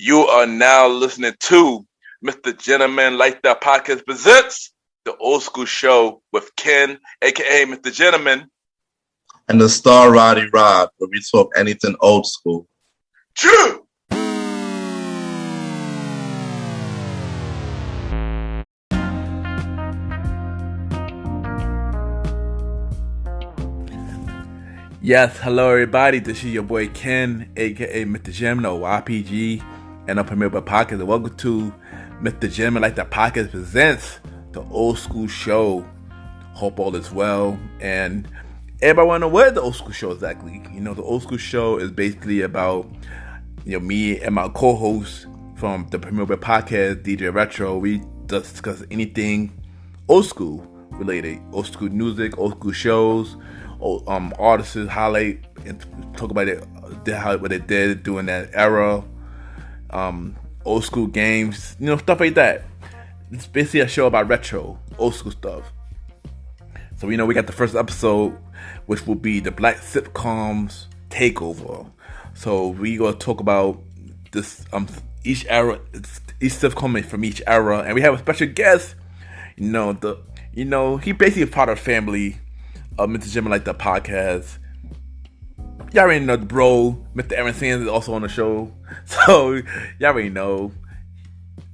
You are now listening to MrGentleman Like That Podcast presents the Old School Show with Ken, aka MrGentleman, and the star Roddy Rod, where we talk anything old school. True. Yes, hello everybody. This is your boy Ken, aka MrGentleman or YPG, and I'm Premier by Podcast. And welcome to MrGentleman Like That Podcast presents the Old School Show. Hope all is well. And everybody want to know what the Old School Show exactly. You know, the Old School Show is basically about me and my co-host from the Premier by Podcast, DJ Retro. We discuss anything old school related, old school music, old school shows. Artists highlight and talk about what they did during that era, old school games, stuff like that. It's basically a show about retro, old school stuff. So we got the first episode, which will be the Black Sitcoms Takeover. So we gonna talk about this each era, each sitcom from each era, and we have a special guest. He basically a part of the family. MrGentleman Like That Podcast. Y'all already know the bro, Mr. Aaron Sands is also on the show. So y'all already know.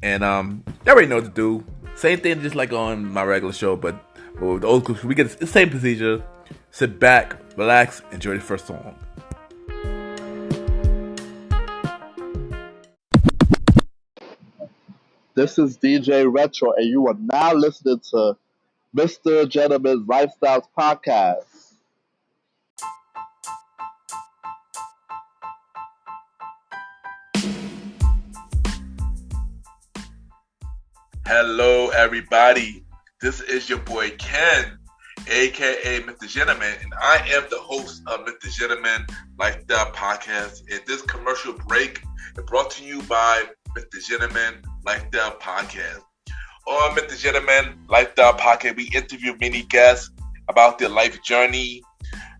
And y'all already know what to do. Same thing just like on my regular show, but with the old school, we get the same procedure. Sit back, relax, enjoy the first song. This is DJ Retro, and you are now listening to MrGentleman's Lifestyles Podcast. Hello, everybody. This is your boy Ken, aka MrGentleman, and I am the host of MrGentleman Like That Podcast. And this commercial break is brought to you by MrGentleman Like That Podcast. On MrGentleman Like That Podcast, we interview many guests about their life journey,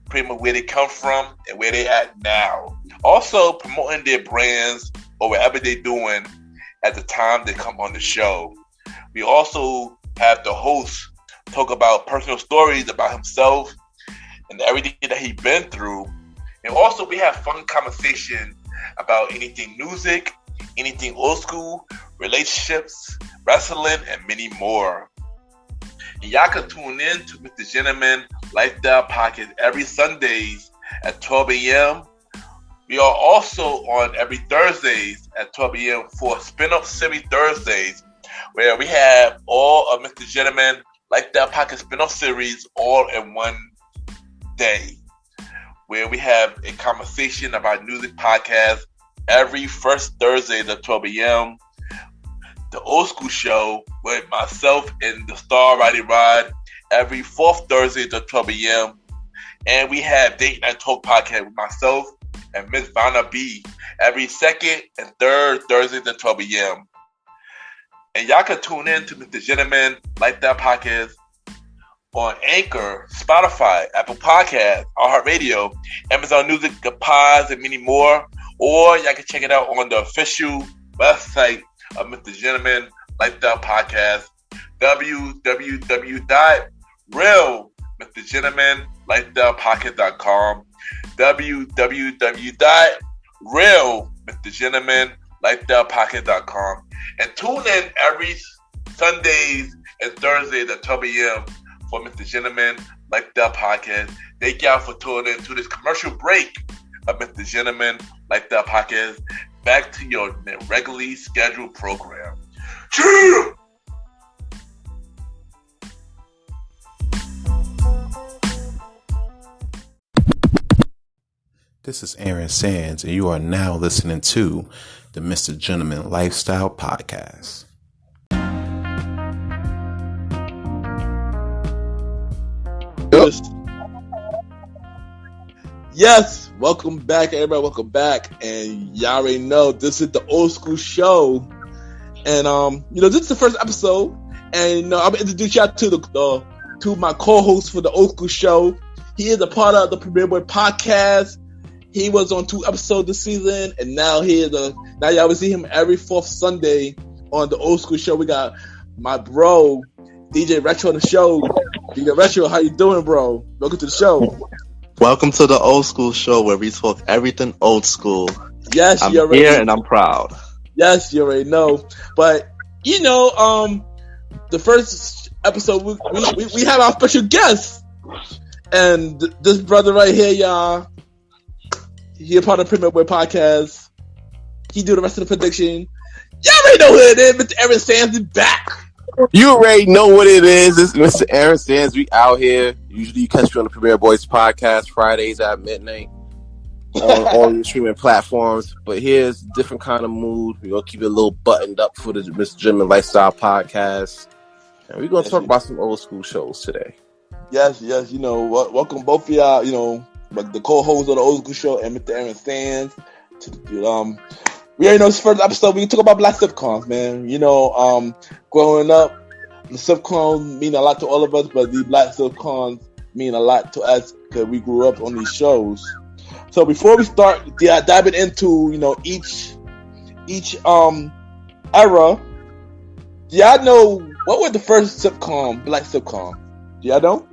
pretty much where they come from and where they at now. Also promoting their brands or whatever they're doing at the time they come on the show. We also have the host talk about personal stories about himself and everything that he's been through. And also we have fun conversation about anything music, anything old school, relationships, wrestling, and many more. And y'all can tune in to MrGentleman Like That Podcast every Sundays at 12 a.m. We are also on every Thursdays at 12 a.m. for Spin-Up Series Thursdays, where we have all of MrGentleman Like That Podcast spin-off series all in one day, where we have a conversation about music podcast every first Thursday at 12 a.m. The Old School Show with myself and the star Roddy Rod every fourth Thursday at 12 a.m. And we have Date Night Talk Podcast with myself and Miss Vanna B every second and third Thursday at 12 a.m. And y'all can tune in to MrGentleman Like That Podcast on Anchor, Spotify, Apple Podcasts, iHeartRadio, Amazon Music, the Pods, and many more. Or y'all can check it out on the official website of MrGentleman Like That Podcast, www.realmrgentlemanlikethatpodcast.com, www.realmrgentlemanlikethatpodcast.com, and tune in every Sundays and Thursdays at 12 a.m. for MrGentleman Like That Podcast. Thank y'all for tuning in to this commercial break of MrGentleman Like That Podcast. Back to your regularly scheduled program. Cheers! This is Aaron Sands, and you are now listening to the MrGentleman Lifestyle Podcast. Yes, welcome back, everybody. Welcome back, and y'all already know this is the Old School Show, and this is the first episode, and I'm gonna introduce y'all to my co-host for the Old School Show. He is a part of the Premier Boy Podcast. He was on 2 episodes this season, and now now y'all will see him every 4th Sunday on the Old School Show. We got my bro DJ Retro on the show. DJ Retro, how you doing, bro? Welcome to the show. Welcome to the Old School Show, where we talk everything old school. Yes, I'm you're here and I'm proud. Yes, you already know. But the first episode we have our special guest, and this brother right here, y'all. He a part of the Premier Boy podcast. He do the rest of the prediction. Y'all already know who it is. Mr. Aaron Sands is back. You already know what it is. This is Mr. Aaron Sands. We out here. Usually you catch me on the Premier Boys podcast Fridays at midnight on all your streaming platforms. But here's a different kind of mood. We're going to keep it a little buttoned up for the MrGentleman Lifestyle podcast. And we're going to talk about some old school shows today. Yes. Welcome both of y'all, like the co-host of the Old School Show and Mr. Aaron Sands. We already know this first episode. We can talk about black sitcoms, man. Growing up, the sitcoms mean a lot to all of us, but these black sitcoms mean a lot to us because we grew up on these shows. So before we start diving into each era, do y'all know what was the first black sitcom? Do y'all know?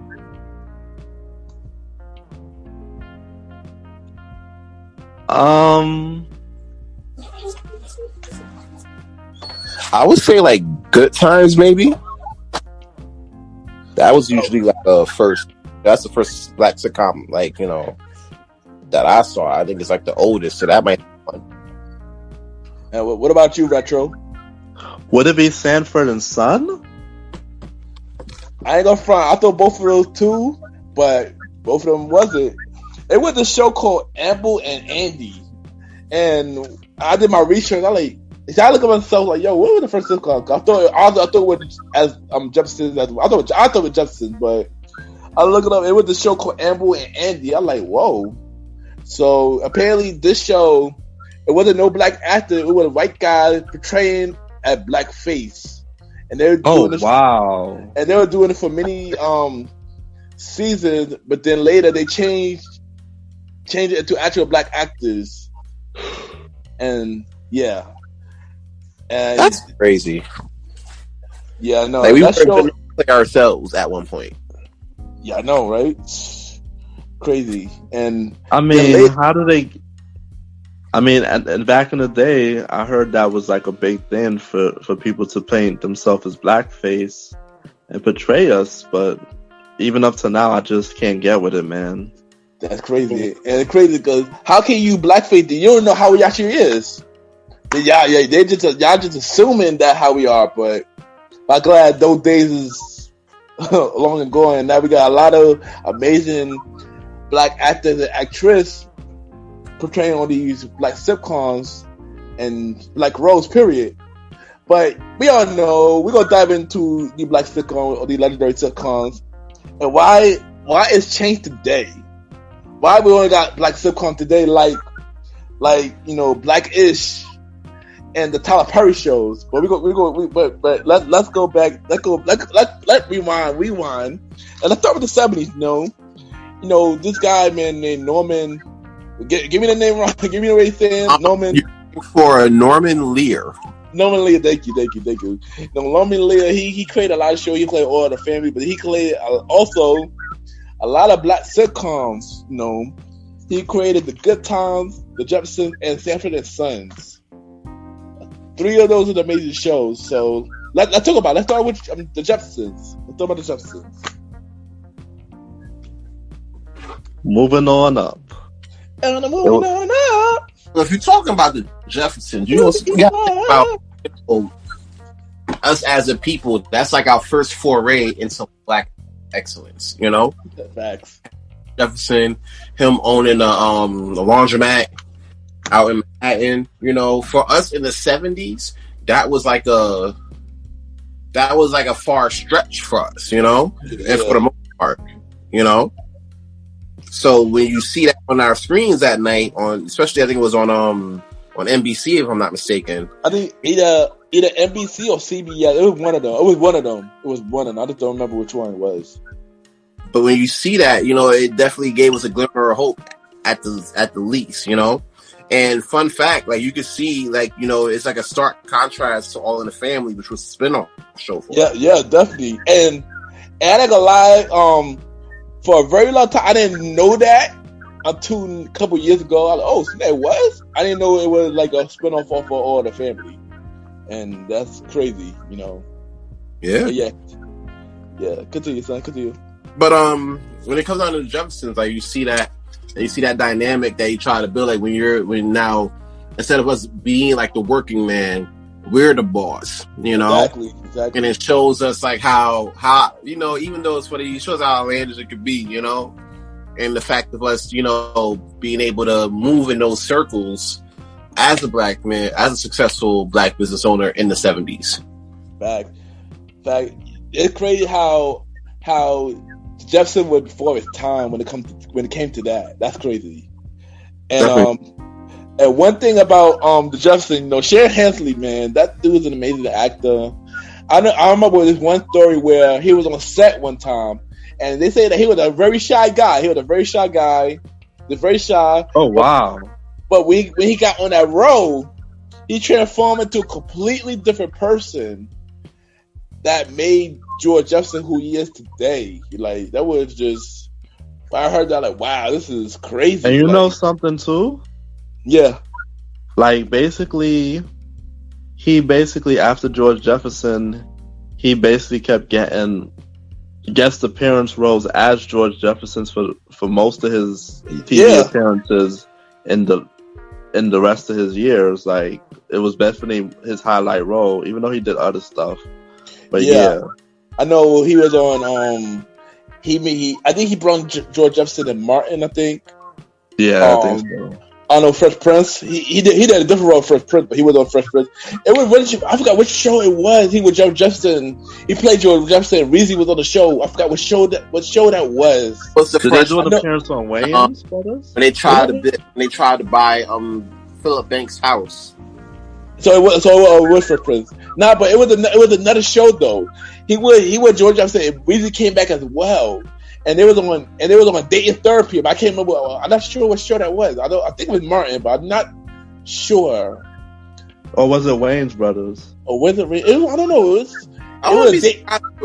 I would say like Good Times, maybe. That was usually like the first. That's the first black sitcom, that I saw. I think it's like the oldest, so that might be fun. And what about you, Retro? Would it be Sanford and Son? I ain't gonna front. I thought both of those too, but both of them wasn't. It was a show called Amble and Andy, and I did my research. I look at myself like, yo, what was the first sitcom? I thought it was as Jefferson. I thought it was Jefferson, but I look it up. It was the show called Amble and Andy. I'm like, whoa. So apparently, this show, it wasn't no black actor. It was a white guy portraying a black face, and they were doing wow. And they were doing it for many seasons, but then later they changed it into actual black actors, and yeah. And that's crazy. Yeah, I know. Like we were going to play ourselves at one point. Yeah, I know, right? Crazy. And I mean, how do they? I mean, and back in the day, I heard that was like a big thing for people to paint themselves as blackface and portray us. But even up to now, I just can't get with it, man. That's crazy. And it's crazy because how can you blackface? You don't know how he actually is. Y'all just assuming that how we are, but I'm glad those days is long and gone. And now we got a lot of amazing black actors and actresses portraying on these black sitcoms and black roles, period. But we all know we're gonna dive into the black sitcoms or the legendary sitcoms and why it's changed today. Why we only got black sitcoms today, like Black-ish and the Tyler Perry shows, but let's go back. Let's rewind, and let's start with the 70s. This guy, man, named Norman. Give me the name wrong. Give me the way he's saying Norman. For Norman Lear. Norman Lear, thank you. Norman Lear, he created a lot of shows. He played All the Family, but he created also a lot of black sitcoms. He created The Good Times, The Jeffersons, and Sanford and Sons. 3 of those are the amazing shows. So let's talk about it. Let's start with the Jeffersons. Let's talk about the Jeffersons. Moving on up. And moving on up. Well, if you're talking about the Jeffersons, you also got to think about us as a people. That's like our first foray into black excellence. Facts. Jefferson, him owning a laundromat out in Manhattan, for us in the 70s, that was like a far stretch for us, and for the most part, So when you see that on our screens that night, especially I think it was on NBC if I'm not mistaken. I think either NBC or CBS. It was one of them. I just don't remember which one it was. But when you see that, it definitely gave us a glimmer of hope at the least, you know. And fun fact, like you can see, like, you know, it's like a stark contrast to All in the Family, which was a spin-off show for Yeah, definitely. And I ain't gonna lie, for a very long time I didn't know that until a couple years ago. I was like, oh, so that was? I didn't know it was like a spin-off of All in the Family. And that's crazy, you know. Yeah. But yeah. Continue, son. Continue. But when it comes down to the Jeffersons, like you see that dynamic that you try to build. Like when now, instead of us being like the working man, we're the boss. You know, exactly. And it shows us like how you know, even though it's funny, it shows how outlandish it could be. You know, and the fact of us, you know, being able to move in those circles as a black man, as a successful black business owner in the 70s. Fact. It's crazy how Jefferson was before his time when it came to that. That's crazy. And and one thing about the Jefferson, you know, Sharon Hensley, man, that dude is an amazing actor. I remember this one story where he was on set one time, and they say that he was a very shy guy. Very shy. Oh wow! But when he got on that role, he transformed into a completely different person that made George Jefferson who he is today. Like, that was just, I heard that, like, wow, this is crazy. And you know something too? Yeah. Like, he basically after George Jefferson, he basically kept getting guest appearance roles as George Jefferson for most of his TV appearances in the rest of his years. Like, it was definitely his highlight role, even though he did other stuff. But yeah. I know he was on. I think he brought George Jefferson and Martin. I think. Yeah, I think so. I don't know, Fresh Prince. He did a different role, Fresh Prince, but he was on Fresh Prince. It was I forgot which show it was. He was George Jefferson. He played George Jefferson. Reezy was on the show. I forgot what show that was. What's the Did they do an appearance on Wayans Brothers? When they tried to buy Philip Banks' house. So it was Fresh Prince. Nah, but it was another show though. He was George Jefferson. And Weezy came back as well, and they was on dating therapy. But I can't remember. I'm not sure what show that was. I think it was Martin, but I'm not sure. Or was it Wayans Brothers? Or was it? I don't know. It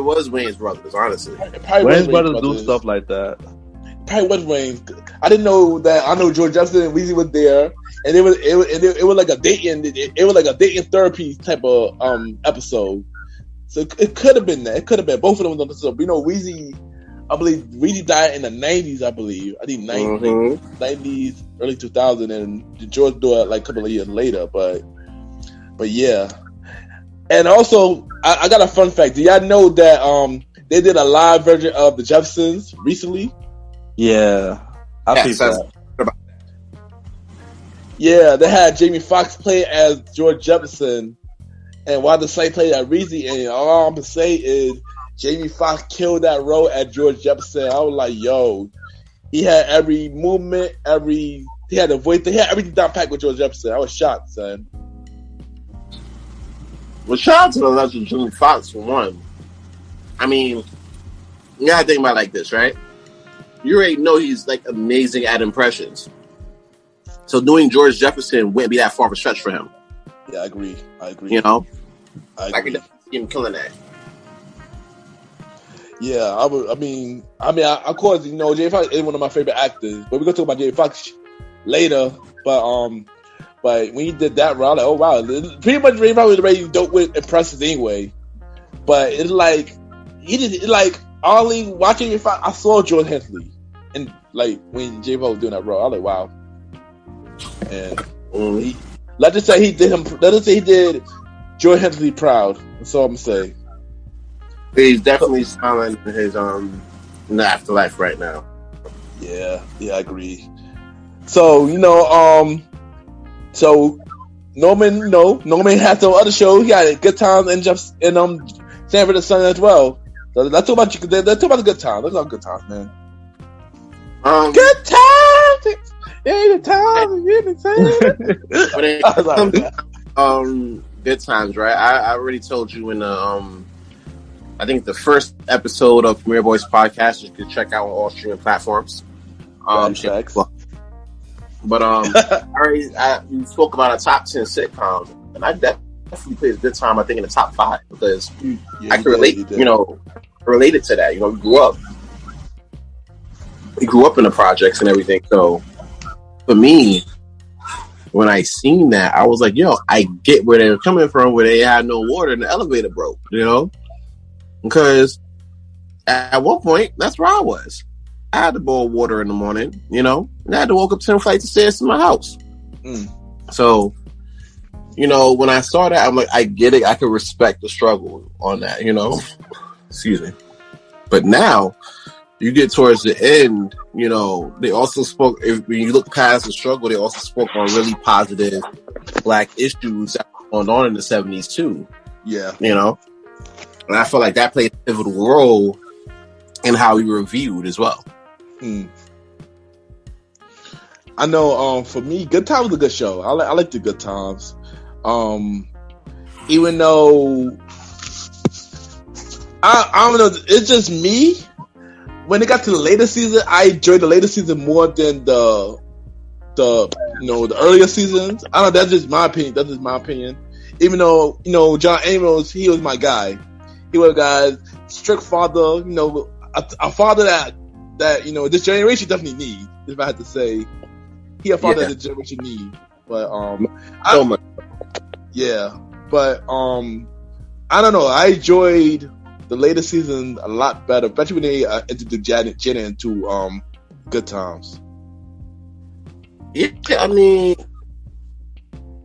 was Wayans Brothers. Honestly, Wayans Brothers do stuff like that. Probably was Wayans. I didn't know that. I know George Jefferson and Weezy was there. And it was like a dating therapy type of episode. So it could have been that. It could have been both of them was on the show. You know, Weezy died in the 90s, I believe. I think 90s, early 2000, and George died like a couple of years later. But yeah. And also, I got a fun fact. Do y'all know that they did a live version of the Jeffersons recently? Yeah, I think that. Yeah, they had Jamie Foxx play as George Jefferson, and Wanda Sykes played as Reezy. And all I'm gonna say is Jamie Foxx killed that role as George Jefferson. I was like, yo, he had every movement, he had a voice, he had everything down packed with George Jefferson. I was shocked, son. Well, shout out to the legend Jamie Foxx for one. I mean, you gotta think about it like this, right? You already know he's like amazing at impressions. So doing George Jefferson wouldn't be that far of a stretch for him. Yeah, I agree. You know? I can definitely see him killing that. Yeah, I mean, of course, you know, Jamie Foxx is one of my favorite actors. But we're gonna talk about Jamie Foxx later. But when he did that role, I was like, oh wow, pretty much Jamie Foxx was already dope with impressions anyway. But it's like only watching Jamie Foxx, I saw George Hensley, and like when Jamie Foxx was doing that role, I was like, wow. And let's just say he did George Hensley proud. That's all I'm gonna say. He's definitely smiling in his in the afterlife right now. Yeah, I agree. So you know, Norman had some other shows. He had Good Times and Sanford and Son as well. So let's talk about the Good Times. Let's talk about Good Times, man. Good Times. Yeah, the time Good Times, right? I already told you in the I think the first episode of Premier Boyz podcast you can check out on all streaming platforms. But you spoke about a top 10 sitcom, and I definitely played a good time. I think in the top 5 because I can relate. Related to that. We grew up in the projects and everything. So for me, when I seen that, I was like, yo, I get where they were coming from, where they had no water and the elevator broke, because at one point, that's where I was. I had to boil water in the morning, and I had to walk up 10 flights of stairs to my house. So, when I saw that, I'm like, I get it. I can respect the struggle on that, Excuse me. But now, you get towards the end, they also spoke, when you look past the struggle, they also spoke on really positive Black issues that were going on in the 70s too. Yeah. And I feel like that played a pivotal role in how we were viewed as well. I know, for me, Good Times was a good show. I like the Good Times. Even though, I don't know, it's just me. When it got to the later season, I enjoyed the later season more than the earlier seasons. I don't know, that's just my opinion. Even though, John Amos, he was my guy. He was a guy, strict father, a father that this generation definitely needs, if I had to say. He a father that this generation needs. But I don't know. I enjoyed the later season a lot better, especially when they introduced Jenna into Good Times. Yeah, I mean,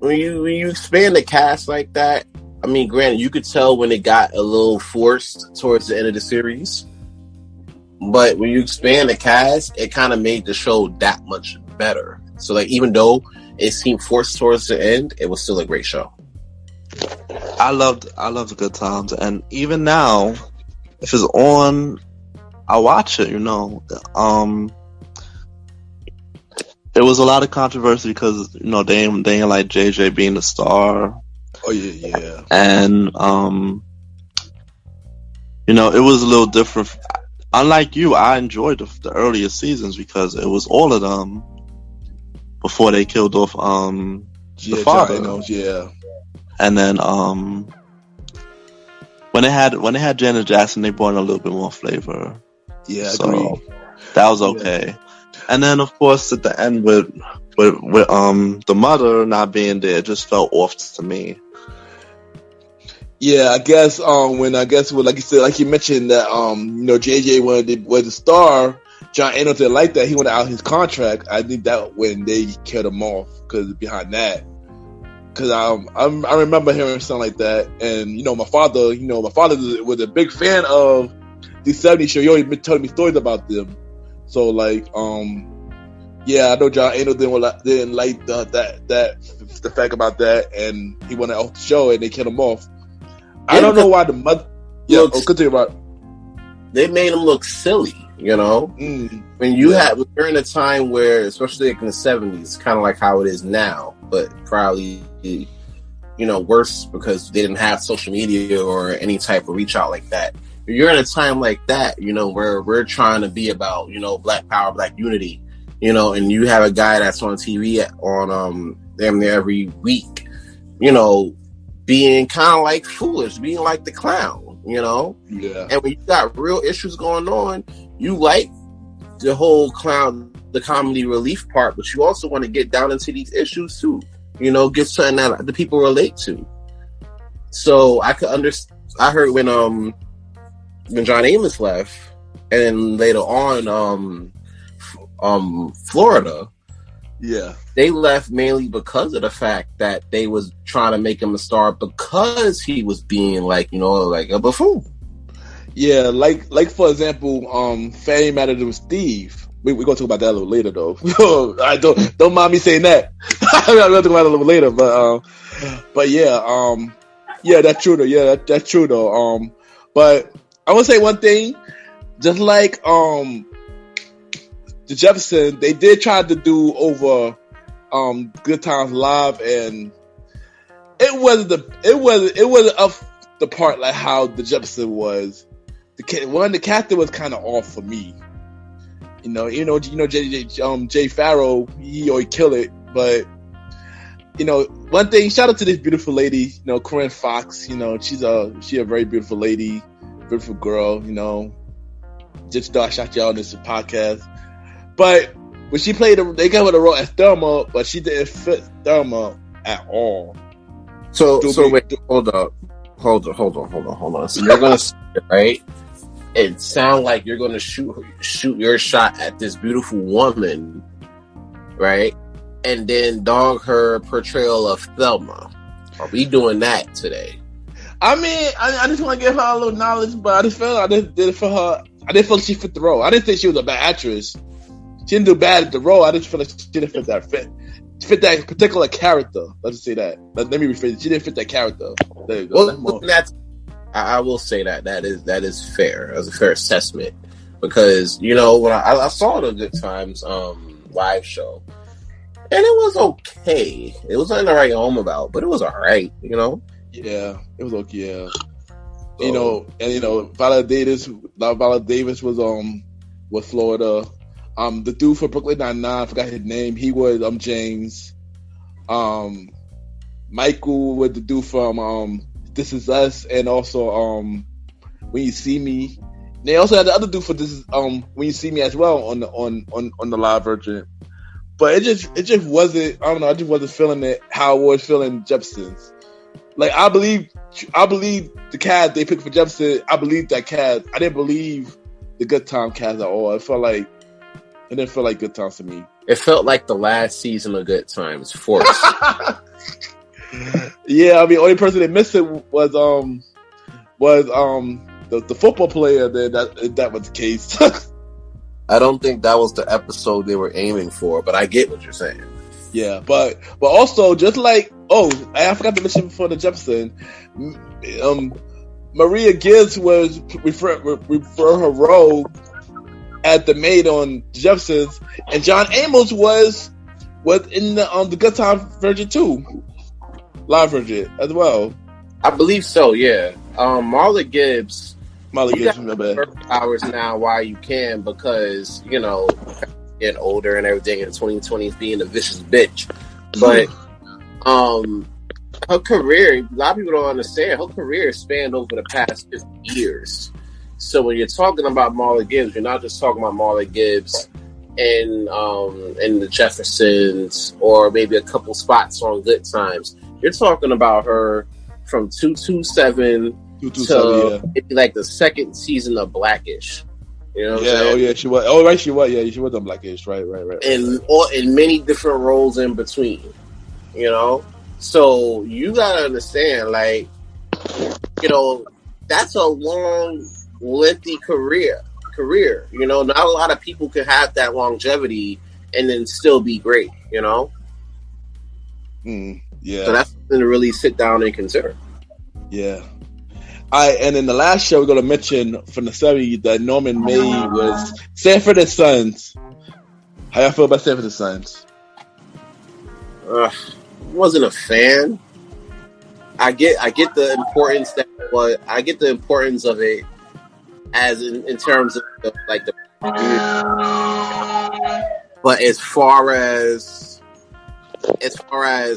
when you expand the cast like that, I mean, granted, you could tell when it got a little forced towards the end of the series, but when you expand the cast, it kind of made the show that much better. So, like, even though it seemed forced towards the end, it was still a great show. I loved the Good Times, and even now, if it's on, I watch it. It was a lot of controversy because they ain't like JJ being the star. Oh yeah. And it was a little different. Unlike you, I enjoyed the earlier seasons because it was all of them before they killed off the father. And then when they had Janet Jackson, they brought in a little bit more flavor. Yeah, so agreed. That was okay. Yeah. And then of course at the end with the mother not being there, it just felt off to me. Yeah, I guess like you said, like you mentioned that JJ was the star. John Amos didn't like that. He wanted out his contract. I think that when they killed him off because behind that. Because I remember hearing something like that, and my father was a big fan of the 70s show. He always been telling me stories about them. So like, I know John Amos didn't like the fact about that, and he wanted off the show, and they killed him off. I don't know why the mother. Yeah, continue about. They made him look silly, When you're in a time where, especially like in the 70s, kind of like how it is now, but probably worse because they didn't have social media or any type of reach out like that. You're in a time like that, where we're trying to be about, Black power, Black unity, and you have a guy that's on TV on damn near every week, being kind of like foolish, being like the clown, Yeah. And when you got real issues going on, you like the whole clown, the comedy relief part, but you also want to get down into these issues too. Get something that the people relate to. So I could understand. I heard when John Amos left, and then later on, Florida. Yeah, they left mainly because of the fact that they was trying to make him a star because he was being like a buffoon. Yeah, like for example, Fanny Matter with Steve. We're gonna talk about that a little later, though. I don't mind me saying that. I'm gonna talk about it a little later, but yeah, that's true though. Yeah, that's true though. But I want to say one thing, just like the Jefferson, they did try to do over Good Times Live, and it wasn't up the part like how the Jefferson was. The captain was kind of off for me. Jay Farrow, he always kill it. But one thing, shout out to this beautiful lady, Corinne Fox. She a very beautiful lady, beautiful girl. Just thought I shot y'all on this podcast. But when she played, they gave her the role as Thelma, but she didn't fit Thelma at all. So wait, hold on. So you're gonna say, right? It sounds like you're gonna shoot your shot at this beautiful woman, right? And then dog her portrayal of Thelma. Are we doing that today? I mean, I just want to give her a little knowledge, but I just felt I did it for her. I didn't feel like she fit the role. I didn't think she was a bad actress. She didn't do bad at the role. I just feel like she didn't fit that particular character. Let's just say that. Let me rephrase it. She didn't fit that character. There you go. Well, I will say that is fair. That's a fair assessment because when I saw the Good Times live show, and it was okay. It was nothing to write home about, but it was alright. Yeah, it was okay. Yeah. And Viola Davis was Florida. The dude for Brooklyn Nine-Nine, I forgot his name. He was James. Michael was the dude from This Is Us, and also When You See Me. They also had the other dude for This Is When You See Me as well on the live version. But it just wasn't. I don't know. I just wasn't feeling it how I was feeling Jefferson's. Like I believe the cast they picked for Jefferson. I believe that cast. I didn't believe the Good Time cast at all. It didn't feel like Good Times to me. It felt like the last season of Good Times forced. Yeah, I mean, only person that missed it was the football player. That was the case. I don't think that was the episode they were aiming for, but I get what you're saying. Yeah, but also just like I forgot to mention before the Jefferson, Maria Gibbs was refer her role as the maid on Jefferson's, and John Amos was in the Good Time version too, live version as well. I believe so. Yeah, Marla Gibbs. My bad. Hours now while you can because getting older and everything in 2020s being a vicious bitch, but her career, a lot of people don't understand, her career spanned over the past 50 years. So when you're talking about Marla Gibbs, you're not just talking about Marla Gibbs in the Jeffersons or maybe a couple spots on Good Times. You're talking about her from 227 to maybe like the second season of Blackish. You know what I'm saying? Oh yeah, she was. Oh right, she was. Yeah, she was on Blackish. Right. And in many different roles in between. So you gotta understand, like, that's a long, lengthy career. Not a lot of people can have that longevity and then still be great. Yeah. So that's something to really sit down and consider. Yeah. And in the last show, we're going to mention from the 70s that Norman made was Sanford and Sons. How y'all feel about Sanford and Sons? Wasn't a fan. I get the importance I get the importance of it as in terms of the but as far as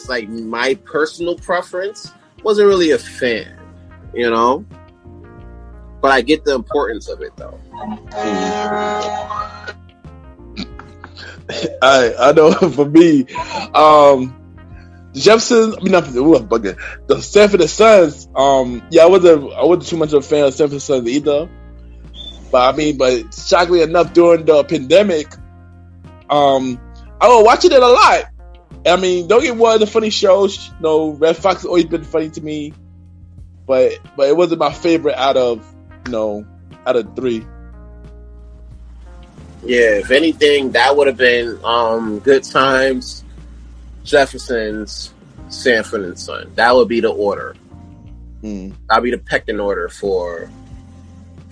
like my personal preference, wasn't really a fan. But I get the importance of it, though. I know for me, the Jeffersons. I mean, the Sanford and Sons. I wasn't too much of a fan of Sanford and Sons either. But shockingly enough, during the pandemic, I was watching it a lot. I mean, don't get one of the funny shows. Red Fox has always been funny to me. But it wasn't my favorite out of three. Yeah, if anything, that would have been Good Times, Jefferson's, Sanford and Son. That would be the order. That'd be the pecking order for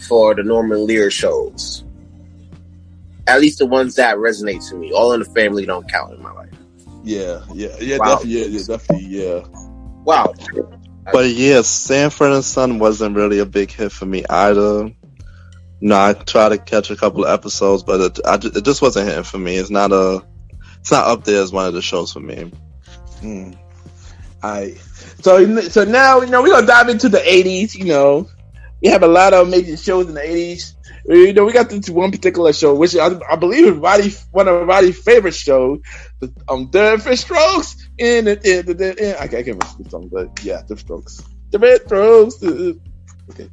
the Norman Lear shows. At least the ones that resonate to me. All in the Family don't count in my life. Yeah, wow. definitely, yeah. Wow. But yeah, Sanford and Son wasn't really a big hit for me either. No, I tried to catch a couple of episodes, but it just wasn't hitting for me. It's not up there as one of the shows for me. Alright. So now, we're going to dive into the 80s, We have a lot of amazing shows in the 80s. We got this one particular show, which I believe is one of Roddy's favorite shows, Different Strokes. I can't remember the song, but yeah, Different Strokes. Different Strokes. Okay.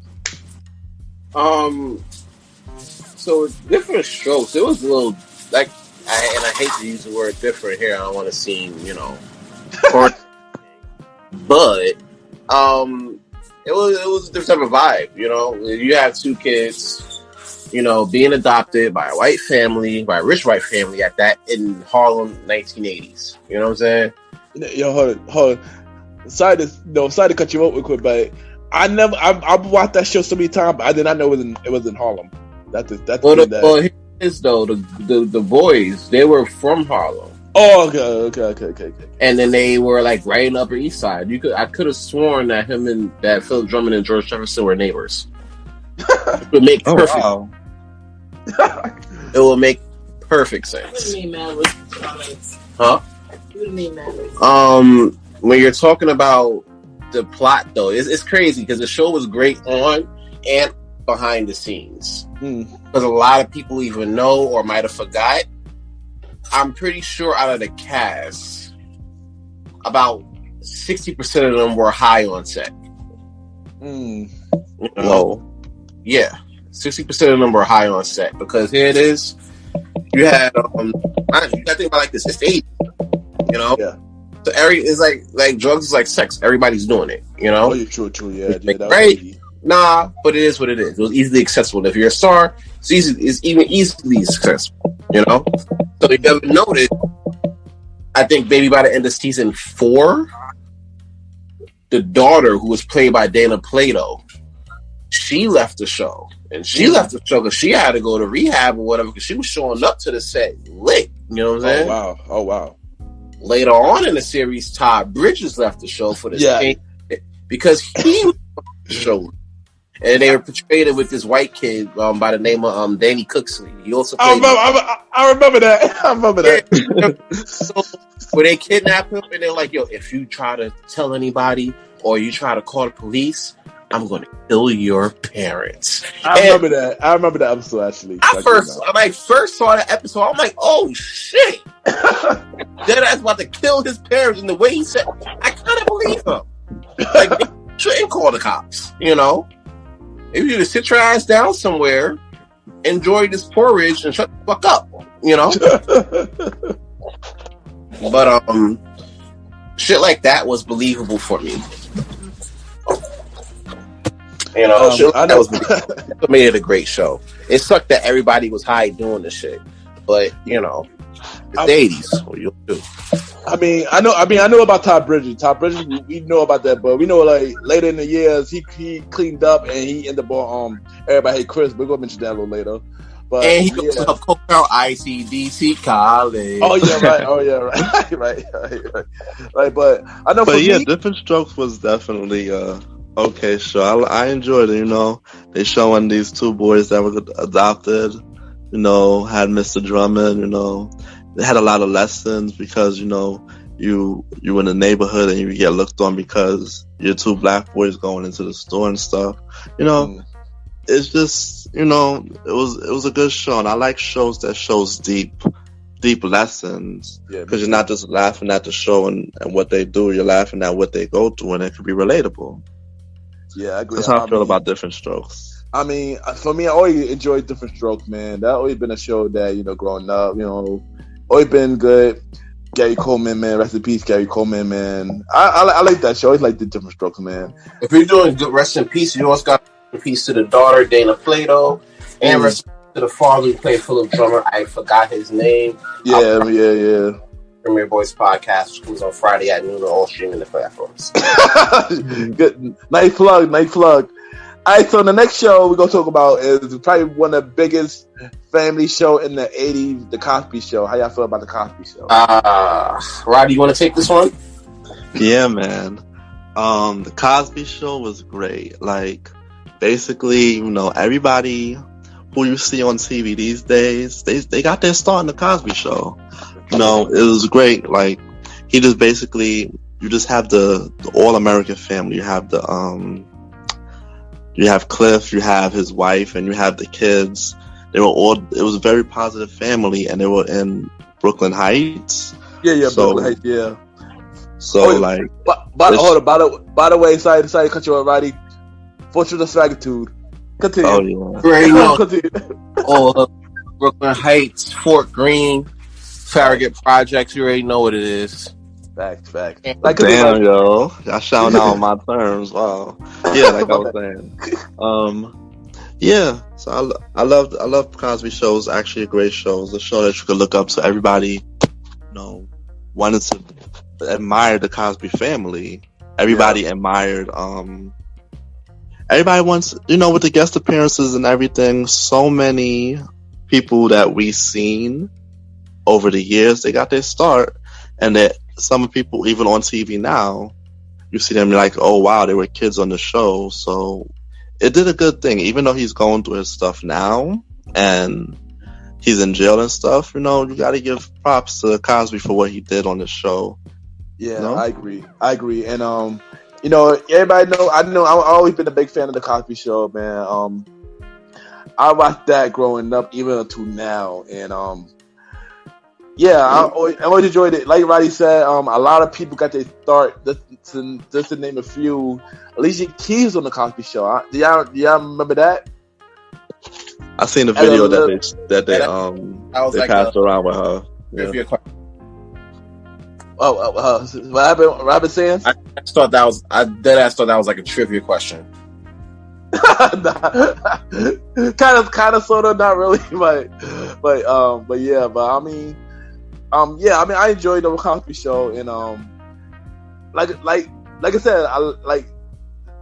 So Different Strokes, it was a little, like, and I hate to use the word different here, I don't want to seem, but, it was a different type of vibe, You have two kids, being adopted by a rich white family at that in Harlem, 1980s. You know what I'm saying? Yo, hold on. Sorry to cut you off real quick, but I've watched that show so many times, but I did not know it was in Harlem. Well, here it is though. The Boyz, they were from Harlem. Oh, okay. And then they were like right in the Upper East Side. I could have sworn that that Philip Drummond and George Jefferson were neighbors. It would make perfect. Wow. It will make perfect sense. Huh? When you're talking about the plot, though, it's crazy because the show was great on and behind the scenes. Because a lot of people even know or might have forgot. I'm pretty sure out of the cast, about 60% of them were high on set. Whoa. Yeah, 60% of them were high on set because here it is. You had, you gotta think about like this. It's the 80s, Yeah. So it's like drugs is like sex. Everybody's doing it, Oh, you're true. Yeah, right? Nah, but it is what it is. It was easily accessible. If you're a star, it's even easily accessible, So you ever noticed, I think maybe by the end of season 4, the daughter, who was played by Dana Plato, she left the show. And she left the show because she had to go to rehab or whatever because she was showing up to the set lit. You know what I'm saying? Oh, wow. Later on in the series, Todd Bridges left the show for this game because he was on the show. And they were portrayed it with this white kid by the name of Danny Cooksley. He also played. I remember that. So when they kidnapped him, and they're like, "Yo, if you try to tell anybody or you try to call the police, I'm going to kill your parents." I remember that episode actually. When I first saw that episode, I'm like, "Oh shit!" Deadass about to kill his parents, and the way he said, I kind of believe him. Like, they shouldn't call the cops, If you just sit your ass down somewhere, enjoy this porridge, and shut the fuck up, But shit like that was believable for me. Shit like that was believable. That made it a great show. It sucked that everybody was high doing the shit, but it's the 80s. What you do? I know about Todd Bridges. Todd Bridges, we know about that, but we know like later in the years he cleaned up and he ended up on Everybody Hate Chris. We're gonna mention that a little later. But and he goes to ICDC college. Oh yeah, right. But I know. But Different Strokes was definitely okay show. I enjoyed it. They showing these two boys that were adopted. Had Mr. Drummond. They had a lot of lessons because, you in the neighborhood and you get looked on because you're two black boys going into the store and stuff. It's just, it was a good show. And I like shows that shows deep lessons because you're not just laughing at the show and what they do. You're laughing at what they go through and it can be relatable. Yeah, I agree. That's how I feel about Different Strokes. For me, I always enjoyed Different Strokes, man. That always been a show that, growing up, always been good. Gary Coleman, man. Rest in peace, Gary Coleman, man. I like that show. I always like the Different Strokes, man. If you're doing good rest in peace, you also got rest in peace to the daughter, Dana Plato, and rest in peace to the father who played Philip Drummer. I forgot his name. Yeah. Premier Boyz podcast, which comes on Friday at noon on all streaming platforms. Good. Nice plug. All right, so the next show we're going to talk about is probably one of the biggest family show in the 80s, The Cosby Show. How y'all feel about The Cosby Show? Roddy, you want to take this one? Yeah, man. The Cosby Show was great. Like, basically, everybody who you see on TV these days, they got their start in the Cosby Show. You know, it was great. Like, he just basically, you just have the all American family. You have you have Cliff, you have his wife, and you have the kids. They were all. It was a very positive family, and they were in Brooklyn Heights. Yeah, So- Brooklyn Heights, yeah. So Oh, like, Hold on. By the way, sorry to cut you off, Roddy. Fortune of Swagitude. Continue. oh yeah, Very well. Continue. Brooklyn Heights, Fort Greene, Farragut Projects. You already know what it is. Facts. Like, damn, yo, y'all shouting out on my terms. Wow, yeah, like I was saying. Yeah, so I love Cosby Shows. Actually, a great show. It's a show that you could look up. So everybody, you know, wanted to admire the Cosby family. Everybody admired. Everybody wants, you know, with the guest appearances and everything. So many people that we seen over the years, they got their start, and that some people even on TV now, you see them like, oh wow, they were kids on the show. So it did a good thing, even though he's going through his stuff now and he's in jail and stuff. You know, you got to give props to Cosby for what he did on the show. Yeah, No? I agree. And you know, everybody know. I've always been a big fan of the Cosby Show, man. I watched that growing up, even until now, and I always enjoyed it. Like Roddy said, a lot of people got their start. Just to name a few, Alicia Keys on the Cosby Show. Do y'all remember that? I seen the video that they passed around with her. Trivia question. What happened? Robert Sands? I thought that was. I deadass thought that was like a trivia question. kind of, sort of, not really, but yeah. But I mean, I enjoyed the Cosby Show, and like I said,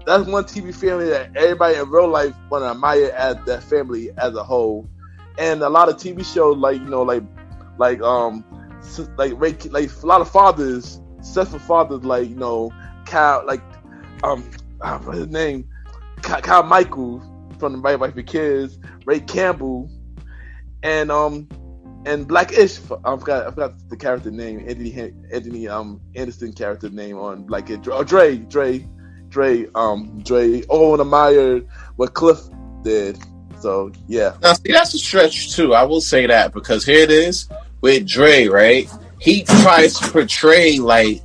that's one TV family that everybody in real life want to admire as that family as a whole, and a lot of TV shows like a lot of fathers, successful fathers like Kyle, what's his name, Kyle Michaels from the Right Wife for Kids, Ray Campbell, and Blackish. I forgot the character name, Anthony Anderson character name on Black Ish. Oh, Dre. Owen admired what Cliff did. So yeah. Now see, that's a stretch too. I will say that, because here it is with Dre, right? He tries to portray like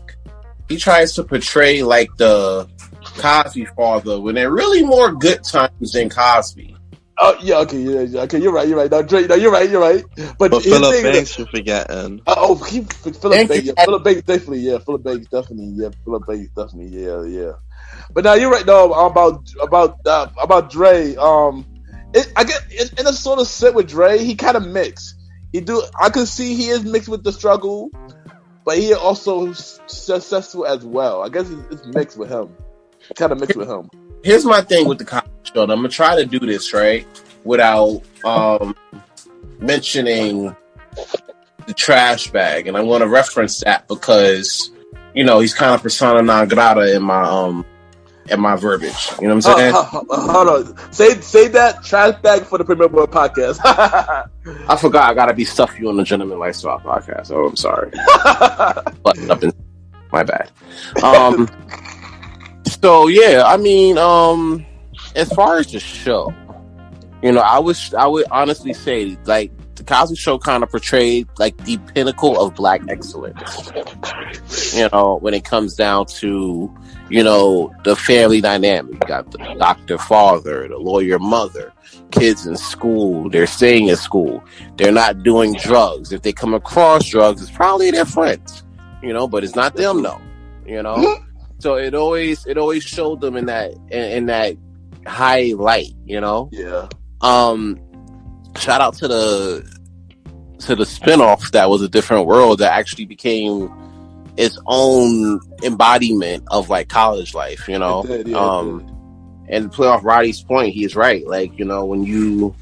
the Cosby father when they're really more good times than Cosby. Oh yeah, okay, you're right. No, Dre, no, you're right. But Philip Banks, you're forgetting. Philip Banks definitely. Yeah. But now you're right. No, about Dre. I get in a sort of set with Dre. He kind of mixed. I can see he is mixed with the struggle, but he also successful as well. I guess it's mixed with him. Kind of mixed with him. Here's my thing with the Cosby Show. And I'm gonna try to do this right without mentioning the trash bag, and I want to reference that because he's kind of persona non grata in my verbiage. You know what I'm saying? Hold on. Say that trash bag for the Premier Boy podcast. I forgot. I gotta be stuffy on the Gentleman Lifestyle podcast. Oh, I'm sorry. Button up in my bad. So yeah, I mean, as far as the show, I would honestly say like the Cosby Show kind of portrayed like the pinnacle of Black excellence. When it comes down to the family dynamic. You got the doctor father, the lawyer mother, kids in school. They're staying in school. They're not doing drugs. If they come across drugs, it's probably their friends. But it's not them, though. So it always showed them in that high light. Yeah. Shout out to the spinoff that was A Different World that actually became its own embodiment of like college life, It did, yeah, and to play off Roddy's point, he's right. Like, when you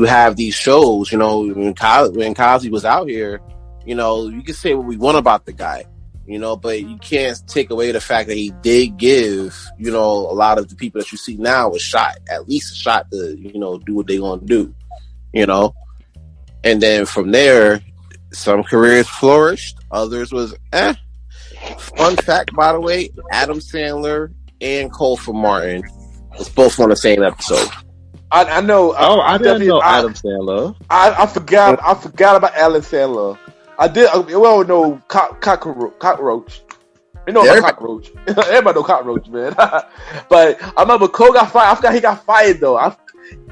have these shows, when Cosby was out here, you can say what we want about the guy. you know, but you can't take away the fact that he did give, you know, a lot of the people that you see now a shot, at least a shot to, you know, do what they want to do, you know. And then from there, some careers flourished, others was Fun fact, by the way, Adam Sandler and Colfer Martin was both on the same episode. I know. I didn't know Adam Sandler. I forgot about Adam Sandler. I did. We all know cockroach. You know about cockroach. Everybody know cockroach, man. But I remember Cole got fired. I forgot he got fired though.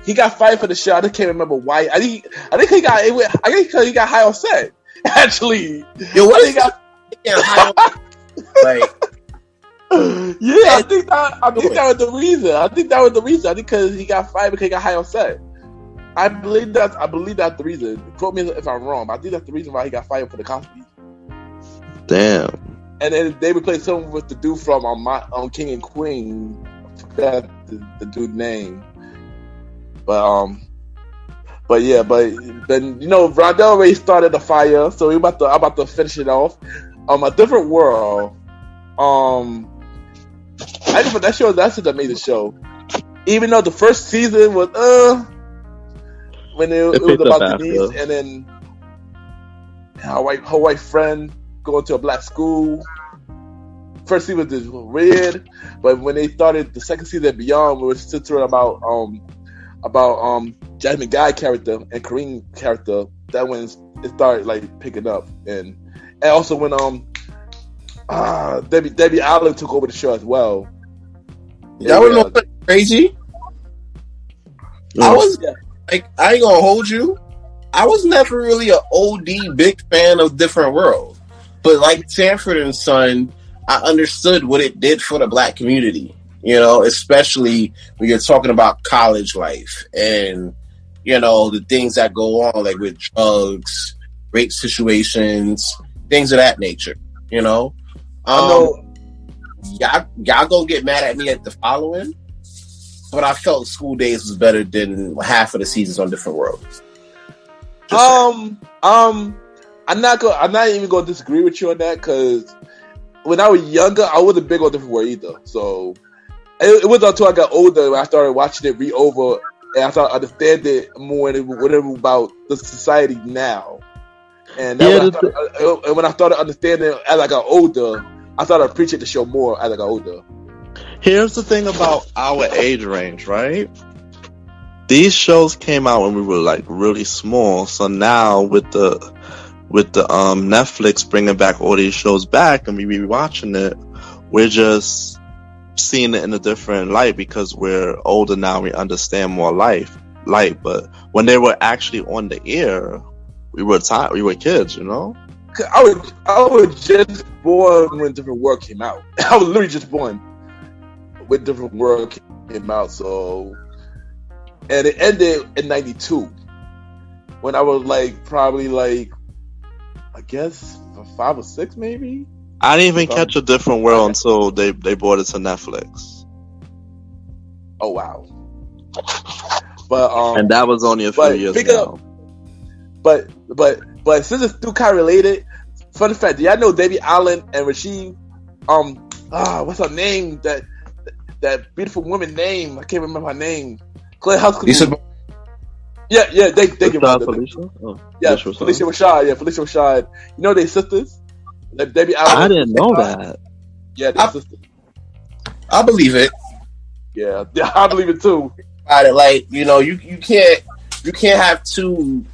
He got fired for the show. I just can't remember why. I think he got high on set. Actually, yo, what is he got high on? Like, yeah, I think that was the reason. I think because he got fired because he got high on set. I believe that's the reason. Quote me if I'm wrong, but I think that's the reason why he got fired for the Cosby. Damn. And then they replaced him with the dude from King and Queen. I forgot the dude's name. But you know, Rondell already started the fire, so we're about to finish it off. A Different World. That's an amazing show. Even though the first season was when it was about Denise, and then her white friend going to a black school. First season was just weird, but when they started the second season and beyond, we were centered about Jasmine Guy character and Kareem character. That when it started like picking up, and also when Debbie Allen took over the show as well. That was not crazy. I was like, I ain't gonna hold you. I was never really an OD big fan of Different World, but like Sanford and Son, I understood what it did for the black community. You know, especially when you're talking about college life and, you know, the things that go on, like with drugs, rape situations, things of that nature. You know, I know y'all gonna get mad at me at the following, but I felt School Days was better than half of the seasons on Different Worlds. I'm not even gonna disagree with you on that, because when I was younger, I wasn't big on Different World either. So it wasn't until I got older when I started watching it re-over and I started understanding it more and whatever about the society now. And when I started understanding it as I got older, I started appreciating the show more as I got older. Here's the thing about our age range, right? These shows came out when we were like really small. So now with the Netflix bringing back all these shows back and we rewatching it, we're just seeing it in a different light because we're older now. We understand more life. But when they were actually on the air, we were kids, you know. I was just born when Different World came out. I was literally just born when Different World came out. So, and it ended in '92 when I was probably I guess 5 or 6 maybe. I didn't even catch A Different World until they brought it to Netflix. Oh wow! But and that was only a few years ago. But since it's still kind of related, fun fact: do y'all know Debbie Allen and Rasheed? What's her name? That beautiful woman name? I can't remember her name. Claire Huxtable. Yeah. They give her Felicia. Felicia Rashad. Yeah, Felicia Rashad. You know they sisters. Debbie Allen. I didn't know that. Yeah, they're sisters. I believe it. Yeah, I believe it too. Like, you know, you can't have two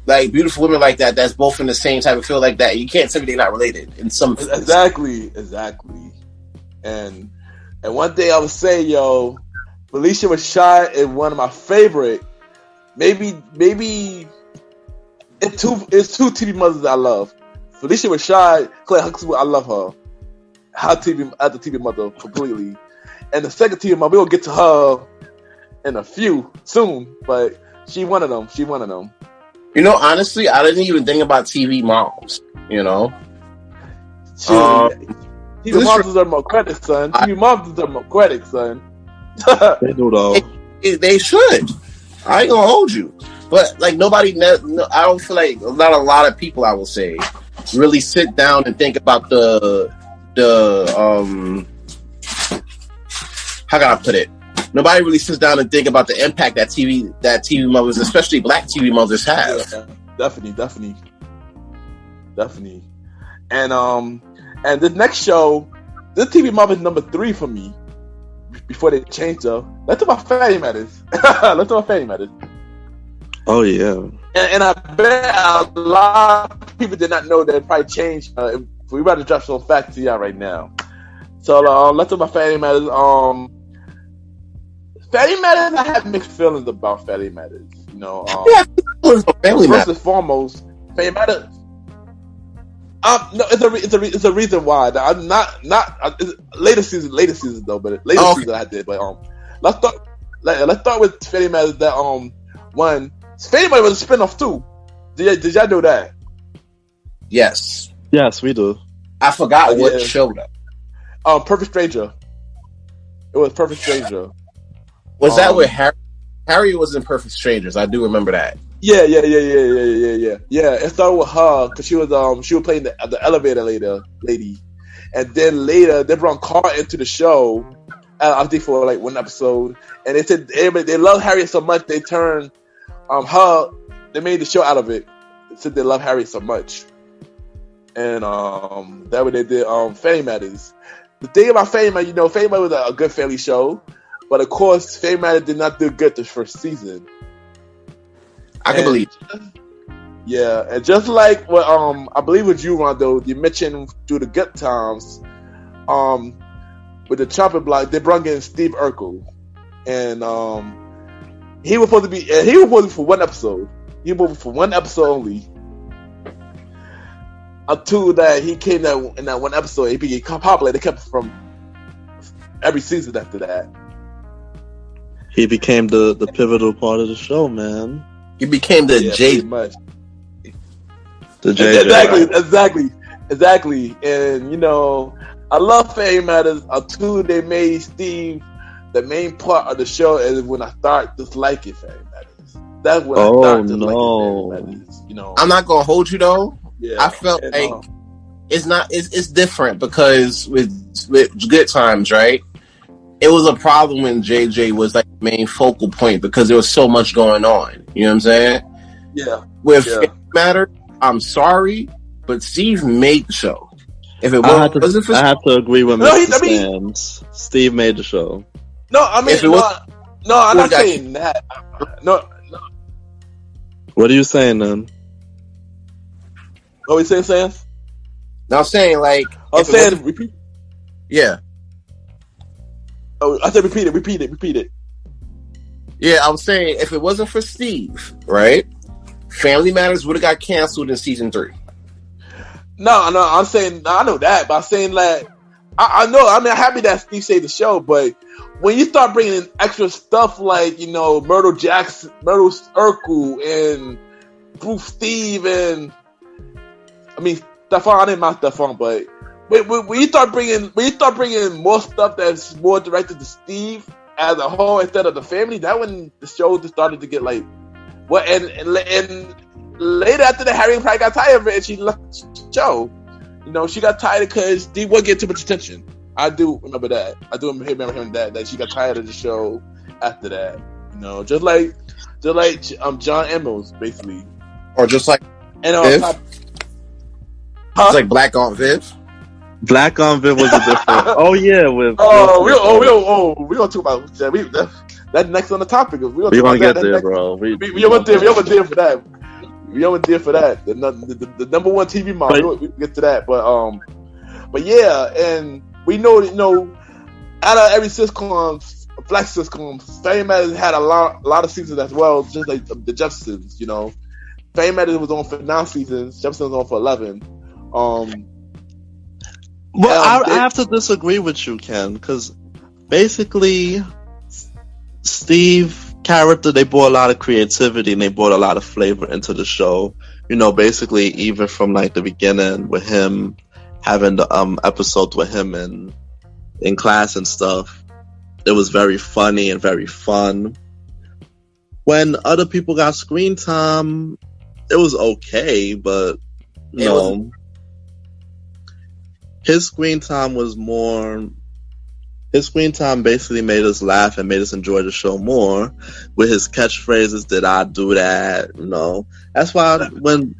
beautiful women like that that's both in the same type of field like that. You can't tell me they're not related in some exactly. And one day I would say, Felicia Rashad is one of my favorite. Maybe it's two TV mothers I love. Felicia Rashad, Claire Huxtable, I love her. As the TV mother completely. And the second TV mother, we'll get to her in a few soon, but she one of them. You know, honestly, I didn't even think about TV moms, you know? TV moms deserve more credit, son. TV moms deserve more credit, son. They do, though. They should. I ain't gonna hold you. But, nobody, I don't feel like, not a lot of people, I will say, really sit down and think about the how can I put it? Nobody really sits down and think about the impact that TV mothers, especially black TV mothers, have. Yeah, definitely. And this next show, this TV mom is number 3 for me. Before they changed her, let's talk about Family Matters. Oh yeah. And I bet a lot of people did not know that it probably changed. We about to drop some facts to y'all right now. So let's talk about Family Matters. Family Matters, I have mixed feelings about Family Matters. You know, first and foremost, Family Matters. No, it's a reason why. I'm not later seasons though, but later season I did. But let's start with Family Matters. That one Family Matters was a spinoff too. Did y'all know that? Yes, we do. I forgot what show though. Perfect Stranger. It was Perfect Stranger. Was that with Harry? Harry was in Perfect Strangers. I do remember that. Yeah. It started with her because she was playing the elevator lady, and then later they brought Carl into the show. I think for like one episode, and they said they love Harry so much they turned her. They made the show out of it. They said they love Harry so much, and that way they did Family Matters. The thing about Family Matters, Family Matters was a good family show, but of course Family Matters did not do good the first season. I can believe. Yeah, and just like what I believe with you, Rondo, you mentioned through the good times, with the chopping block, they brought in Steve Urkel, and he was supposed to be for one episode. He was for one episode only. Until that he came in that one episode, he became popular. They kept him from every season after that. He became the pivotal part of the show, man. He became the J. Much. The J. Exactly. And I love Family Matters until they made Steve the main part of the show. And when I start disliking Family Matters, that's when I start disliking Family Matters. I'm not gonna hold you though. Yeah, I felt like it's different because with Good Times, right? It was a problem when JJ was like the main focal point because there was so much going on. You know what I'm saying? Yeah. With Family Matters, I'm sorry, but Steve made the show. If it wasn't for I have to agree with Mr. Sands. Steve made the show. No, I mean, I'm not saying that. No. What are you saying then? What are you saying, Sands? No, I'm saying repeat. Yeah. Oh, I said repeat it. Yeah, I was saying if it wasn't for Steve, right? Family Matters would have got canceled in season 3. No, I'm saying I know that, but I'm saying like I know. I mean, I'm happy that Steve saved the show, but when you start bringing in extra stuff like Myrtle Jackson, Myrtle Urkel, and Bruce Steve, and I mean Stefan. I didn't mind Stefan, but when you start bringing more stuff that's more directed to Steve as a whole instead of the family, that when the show just started to get like what and later after that, Harry probably got tired of it and she left the show. She got tired because Steve wasn't getting too much attention. I do remember that. I do remember hearing that she got tired of the show after that. Just like John Amos basically, or just like Viv? It's like Black Aunt Viv. Black on Viv was a different. Oh yeah, with we gonna talk about that next on the topic. We gonna get there, bro. We over there for that. We over there for that. The number one TV model. We get to that, but yeah, and we know out of every sitcom, black sitcoms, Family Matters had a lot of seasons as well, just like the Jeffersons. Family Matters was on for 9 seasons. Jeffersons was on for 11. Well, I have to disagree with you, Ken, because basically Steve character, they brought a lot of creativity and they brought a lot of flavor into the show. Basically even from like the beginning with him having the episodes with him in class and stuff, it was very funny and very fun. When other people got screen time, it was okay, but his screen time was more. His screen time basically made us laugh and made us enjoy the show more. With his catchphrases, "Did I do that?" You know, that's why when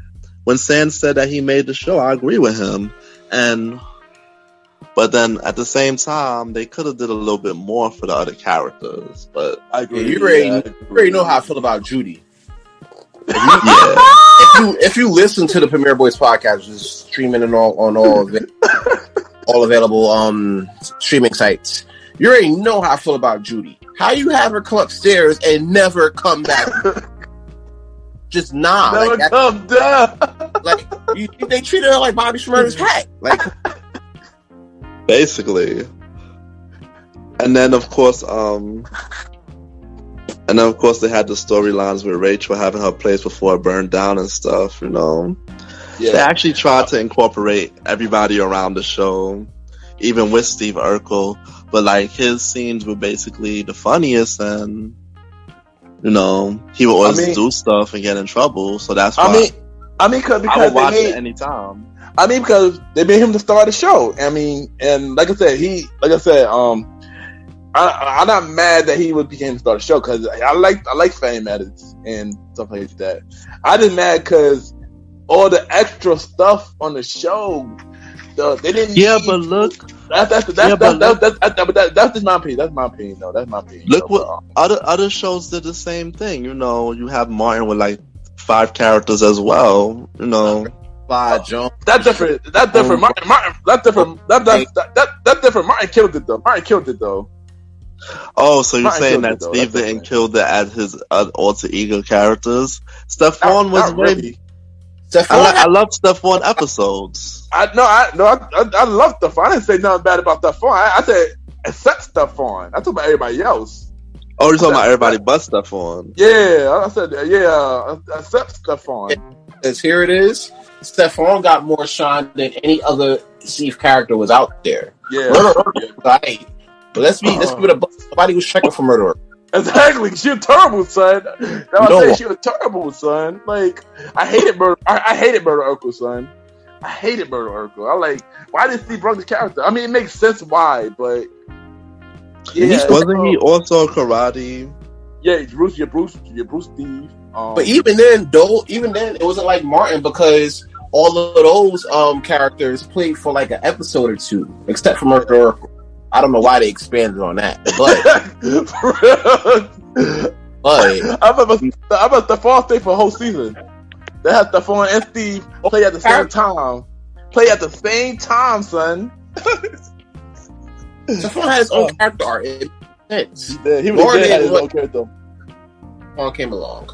Sans said that he made the show, I agree with him. But then at the same time, they could have did a little bit more for the other characters. But I agree. You already know how I feel about Judy. yeah. If you listen to the Premier Boys podcast, which is streaming on all available streaming sites, you already know how I feel about Judy. How you have her come upstairs and never come back? Just never like come down. Like they treated her like Bobby Shmurda's hat. Like basically. And then of course they had the storylines with Rachel having her place before it burned down and stuff, you know. Yeah. They actually tried to incorporate everybody around the show, even with Steve Urkel, but like his scenes were basically the funniest, and you know he would always do stuff and get in trouble. So that's why because I would watch it anytime. Because they made him the star of the show. And like I said, I'm not mad that he became the star of the show because I like Fame Edits and stuff like that. I just mad because all the extra stuff on the show, they didn't. Yeah, but look, that's just my opinion. That's my opinion, though. That's my opinion. Look, what other shows did the same thing. You know, you have Martin with like 5 characters as well. You know, That's different. That's different. Martin. That's different. That's different. Martin killed it though. Oh, so you're saying that Steve didn't kill the as his alter ego characters? Stephon was really. I love Stephon episodes. I love Stephon. I didn't say nothing bad about Stephon. I said except Stephon. I talked about everybody else. Oh, you're talking about everybody but Stephon. Yeah, I said except Stephon. As here it is. Stephon got more shine than any other Steve character was out there. Yeah. Right. But let's be the somebody was checking for murder. Exactly, she was terrible, son. That's what I say. She was terrible, son. Like I hated Murder Urkel, son. I hated Murder Urkel. I like why did Steve bring this character? I mean, it makes sense why, but yeah, wasn't he also a karate? Yeah, Bruce Steve. But even then, it wasn't like Martin because all of those characters played for like an episode or two, except for Murder Urkel. I don't know why they expanded on that, but I remember Stephon stayed for a whole season. They had Stephon and Steve play at the same time. Son. Stephon had his own character art. He had his own character. Stephon came along.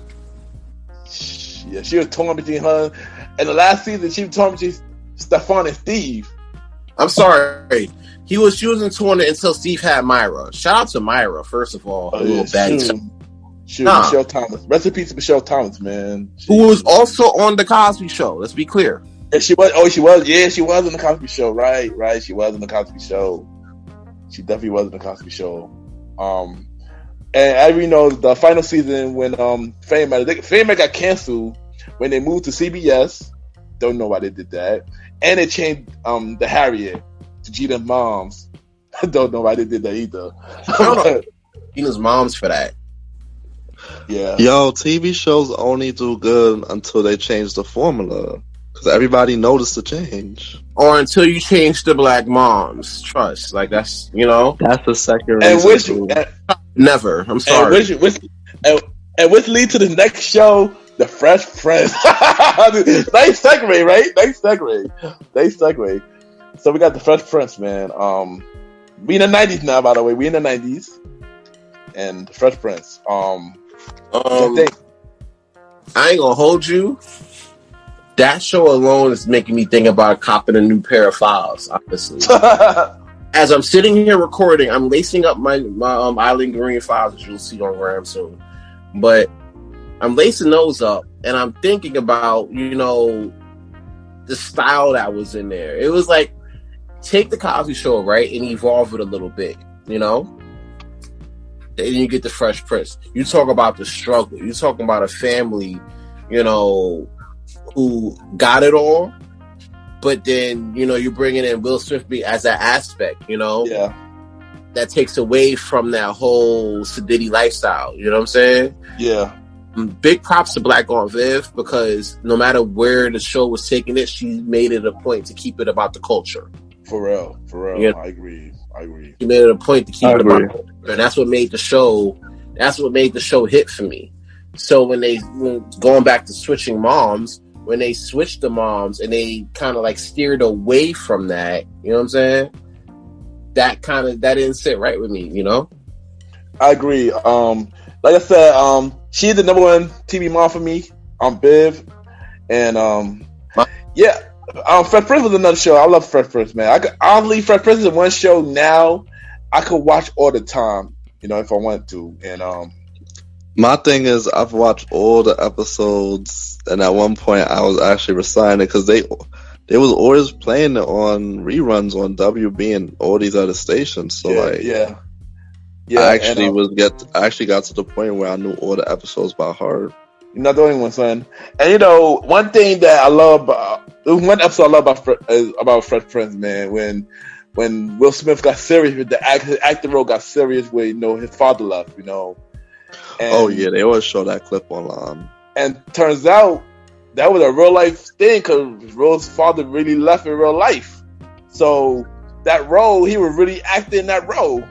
Yeah, she was torn between her. And the last season, she was torn between Stephon and Steve. I'm sorry. She was in tournament until Steve had Myra. Shout out to Myra, first of all. Michelle Thomas. Rest in peace to Michelle Thomas, man. Who was also on the Cosby Show. Let's be clear. Yeah, she was. Oh, she was. Yeah, she was on the Cosby Show. Right. She was on the Cosby Show. She definitely was on the Cosby Show. And as we know, the final season when Fame got canceled when they moved to CBS. Don't know why they did that. And they changed the Harriet to Gina's Moms. I don't know why they did that either. I don't know. Gina's Moms for that. Yeah. Yo, TV shows only do good until they change the formula. Because everybody noticed the change. Or until you change the Black Moms. Trust. Like, that's, you know. That's the second reason. Never. I'm sorry. And which leads to the next show, The Fresh Prince. Nice segue, right? Nice segue. So we got The Fresh Prince, man. We in the 90s now, by the way. We in the 90s. And The Fresh Prince. I ain't gonna hold you. That show alone is making me think about copping a new pair of files, honestly. As I'm sitting here recording, I'm lacing up my Eileen Green files, which you'll see on Ram soon. But I'm lacing those up, and I'm thinking about, you know, the style that was in there. It was like, take the Cosby Show, right, and evolve it a little bit, you know? Then you get the Fresh Prince. You talk about the struggle. You talking about a family, you know, who got it all, but then you're bringing in Will Smith as that aspect, Yeah. that takes away from that whole Sadiddy lifestyle. You know what I'm saying? Yeah. Big props to Black Aunt Viv, because no matter where the show was taking it, she made it a point to keep it about the culture. For real. Yeah. I agree. She made it a point to keep it about the culture, and that's what made the show. That's what made the show hit for me. So when going back to switching moms, when they switched the moms and they kind of like steered away from that, you know what I'm saying? That didn't sit right with me, I agree. Like I said, she's the number one TV mom for me. Viv, and yeah, Fresh Prince was another show. I love Fresh Prince, man. Honestly, Fresh Prince is one show now I could watch all the time, if I want to. And my thing is, I've watched all the episodes, and at one point I was actually reciting it because they was always playing it on reruns on WB and all these other stations. So yeah. I actually got to the point where I knew all the episodes by heart. You're not the only one, son. And one thing that I love one episode I love about Fresh Prince, man, when Will Smith got serious with the acting role, got serious with his father left, And, they always show that clip online. And turns out that was a real life thing, because Will's father really left in real life. So that role, he was really acting that role.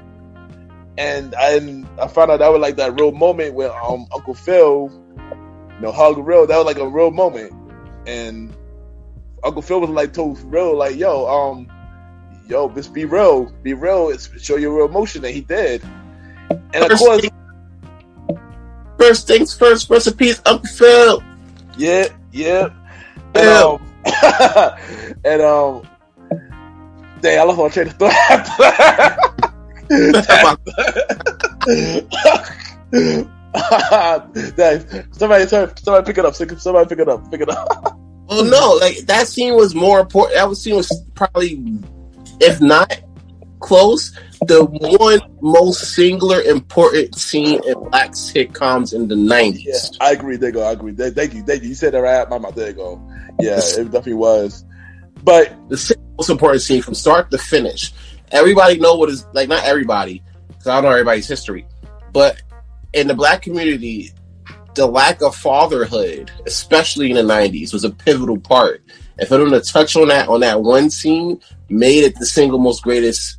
And I found out that was like that real moment when Uncle Phil, hugged Real. That was like a real moment. And Uncle Phil was like told Real, like, yo, just be real, show your real emotion, and he did. And of course, first things first, rest in peace, Uncle Phil. Yeah. And dang, I lost my train of thought after that. Somebody pick it up. Somebody pick it up. Well, no, like that scene was more important. That scene was probably, if not close, the one most singular important scene in black sitcoms in the 90s. Yeah, I agree. There you go. I agree. Thank you. You said that right out my mouth. There you go. Yeah, it definitely was. But the most important scene from start to finish. Everybody know what is, like, not everybody, because I don't know everybody's history, but in the black community, the lack of fatherhood, especially in the 90s, was a pivotal part. And for them to touch on that one scene made it the single most greatest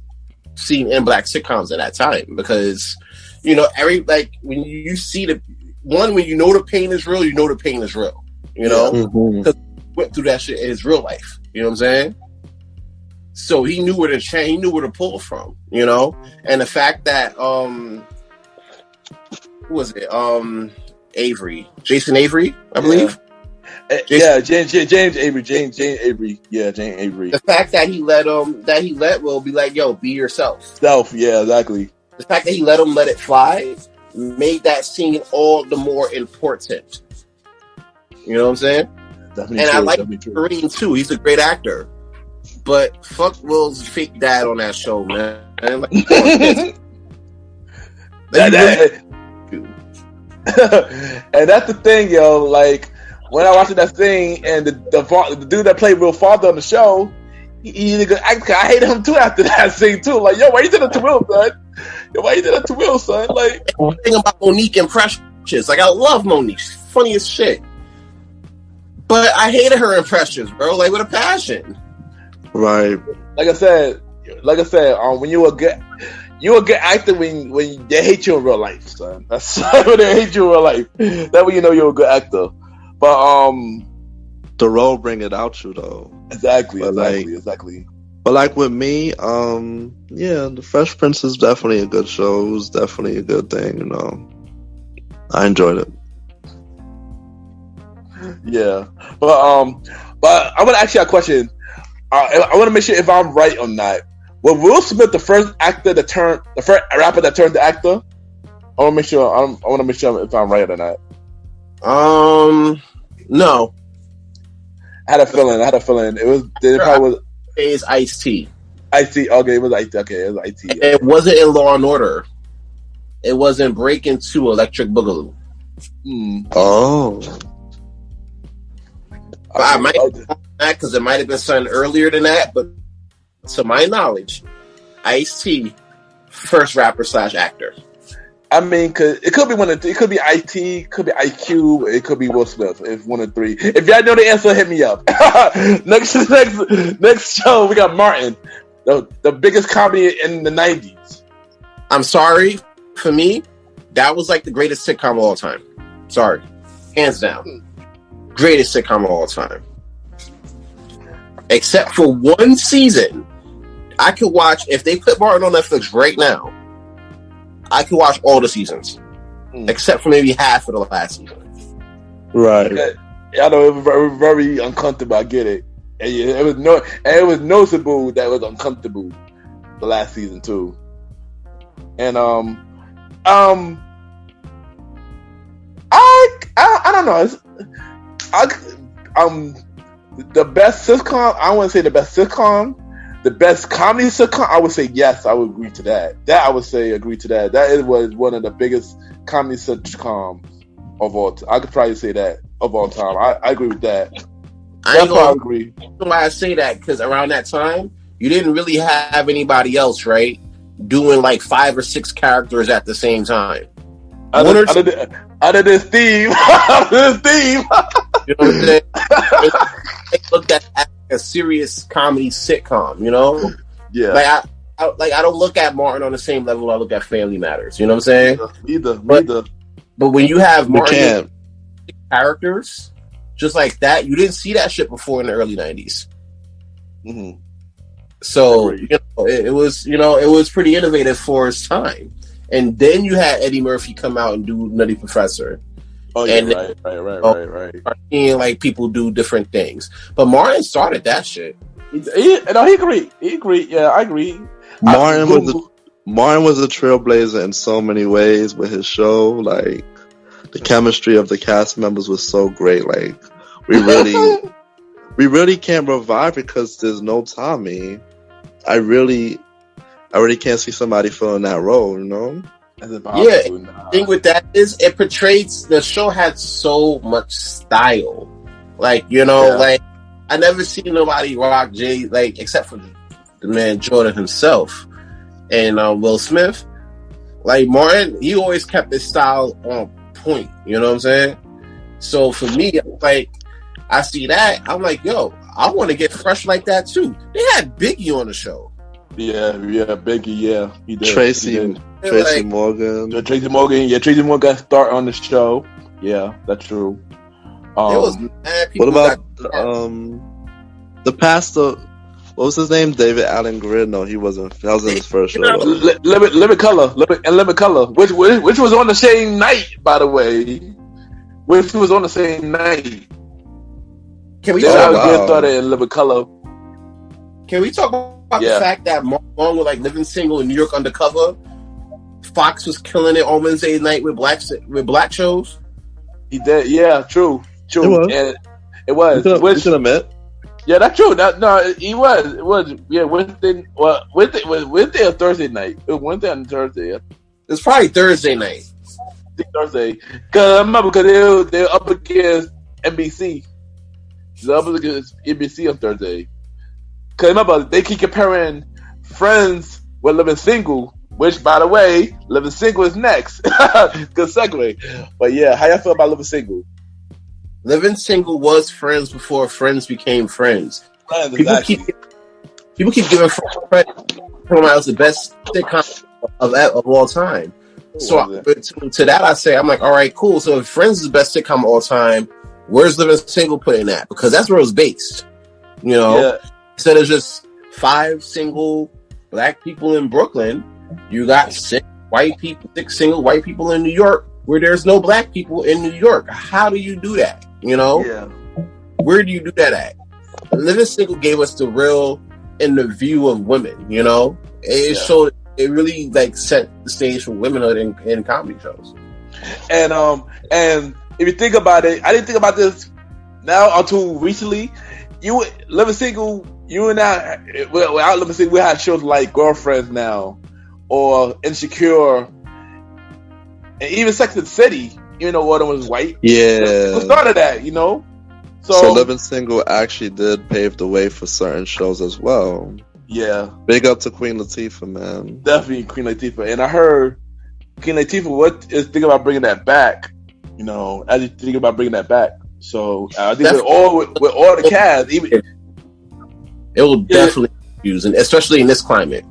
scene in black sitcoms at that time. Because, when you see when you know the pain is real, the pain is real. Because he went through that shit in his real life. You know what I'm saying? So he knew where to pull from, And the fact that who was it? Avery. Jason Avery, I believe. Yeah, James Avery. Yeah, James Avery. The fact that he let Will be like, yo, be yourself. Yeah, exactly. The fact that he let him let it fly made that scene all the more important. You know what I'm saying? Definitely and true, I like Kareem too. He's a great actor. But fuck Will's fake dad on that show, man. Like, and that's the thing, yo. Like, when I watched that thing, and the dude that played Will's father on the show, he's a good actor. I hated him too after that scene too. Like, yo, why you did that to Will, son? Like, one thing about Monique and Precious, like, I love Monique. She's funny as shit. But I hated her in Precious, bro. Like, with a passion. Right. Like I said, when you a good actor when they hate you in real life, son. That's when they hate you in real life. That way you know you're a good actor. But the role bring it out you though. Exactly. But like with me, the Fresh Prince is definitely a good show. It was definitely a good thing, I enjoyed it. Yeah. But I'm gonna ask you a question. I want to make sure if I'm right on that. Was Will Smith the first rapper that turned to actor? I want to make sure if I'm right on that. No. I had a feeling. It was. It probably was. It's Ice-T. Ice-T. Okay, it was Ice-T. Okay, it was Ice-T. It wasn't in Law and Order. It wasn't Breaking 2 Electric Boogaloo. Oh. that because it might have been something earlier than that, but to my knowledge, Ice-T, first rapper / actor. I mean, cause it could be one of three. It could be IT, could be IQ, it could be Will Smith. It's one of three. If y'all know the answer, hit me up. next show, we got Martin, the biggest comedy in the 90s. I'm sorry, for me, that was like the greatest sitcom of all time. Sorry, hands down, greatest sitcom of all time. Except for one season, I could watch if they put Martin on Netflix right now. I could watch all the seasons, except for maybe half of the last season. Right. I know it was very, very uncomfortable. I get it, and it was noticeable that it was uncomfortable the last season too. And I don't know. The best sitcom. I want to say the best sitcom. The best comedy sitcom, I would say yes, I would agree to that. That was one of the biggest comedy sitcoms of all time. I could probably say that of all time. I agree with that. I agree. Why I say that, because around that time, you didn't really have anybody else, right, doing like 5 or 6 characters at the same time. Other than Steve. You know what I'm saying? They looked at a serious comedy sitcom, you know? Yeah. I don't look at Martin on the same level I look at Family Matters. You know what I'm saying? Neither. But when you have Martin characters just like that, you didn't see that shit before in the early 90s. Mm-hmm. So it was pretty innovative for its time. And then you had Eddie Murphy come out and do Nutty Professor. Oh yeah, right. Seeing like people do different things, but Martin started that shit. He agreed. Yeah, I agree. Martin was a trailblazer in so many ways with his show. Like the chemistry of the cast members was so great. Like we really can't revive because there's no Tommy. I really can't see somebody filling that role. You know. Yeah, the thing with that is it portrays the show had so much style. Like, like I never seen nobody rock Jay like except for the man Jordan himself and Will Smith. Like Martin, he always kept his style on point. You know what I'm saying? So for me, like I see that, I'm like, yo, I want to get fresh like that too. They had Biggie on the show. Yeah, Biggie, yeah, he did. Tracy Morgan. Tracy Morgan start on the show. Yeah, that's true. What about the pastor? What was his name? David Allen Greer? No, he wasn't. That was in his first show. Living Color, which was on the same night, by the way. Which was on the same night. Can we started in Living Color? Can we talk about the fact that along with like Living Single in New York Undercover, Fox was killing it on Wednesday night with black shows? He did, yeah, true. It was. We should admit. Yeah, that's true. He was. It was. Yeah, Wednesday or Thursday night. It was Wednesday and Thursday. Yeah. It's probably Thursday night. Thursday, because I remember they were up against NBC. They're up against NBC on Thursday. Because remember, they keep comparing Friends with Living Single, which, by the way, Living Single is next. Good segue. But yeah, how y'all feel about Living Single? Living Single was Friends before Friends became Friends. People keep giving Friends as the best sitcom of all time. So to that I say, I'm like, all right, cool. So if Friends is the best sitcom of all time, where's Living Single put in that? Because that's where it was based. Instead of just 5 single black people in Brooklyn, you got 6 single white people in New York, where there's no black people in New York. How do you do that? Where do you do that at? Living Single gave us the real in the view of women. It showed. It really like set the stage for womanhood in comedy shows. And if you think about it, I didn't think about this now until recently. You Living Single, you and I, without Living Single, we had shows like Girlfriends now, or Insecure, and even Sex and the City. One was white. Yeah, Who started that? So Living Single actually did pave the way for certain shows as well. Yeah. Big up to Queen Latifah, man. Definitely Queen Latifah. And I heard Queen Latifah is thinking about bringing that back. You know, as you think about bringing that back. So I think with all the cast, even it will definitely use, and especially in this climate.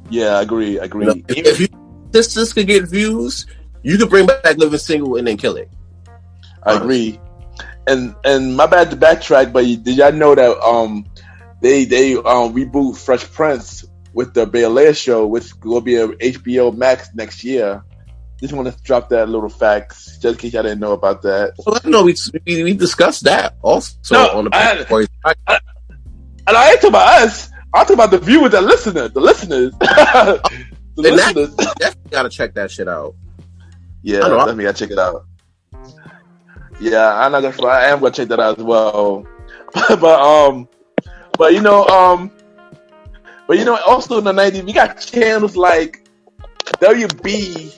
Yeah, I agree. You know, if this could get views, you could bring back Living Single and then kill it. I agree. And my bad to backtrack, but did y'all know that they reboot Fresh Prince with the Bel-Air show, which will be a HBO Max next year? Just want to drop that little fact, just in case y'all didn't know about that. Well, no, we discussed that also on the podcast. And I ain't talking about us. I'm talking about the viewers that listen. The listeners. Listeners. Definitely gotta check that shit out. Yeah, definitely gotta check it out. Yeah, I am gonna check that out as well. but you know, also in the '90s, we got channels like WB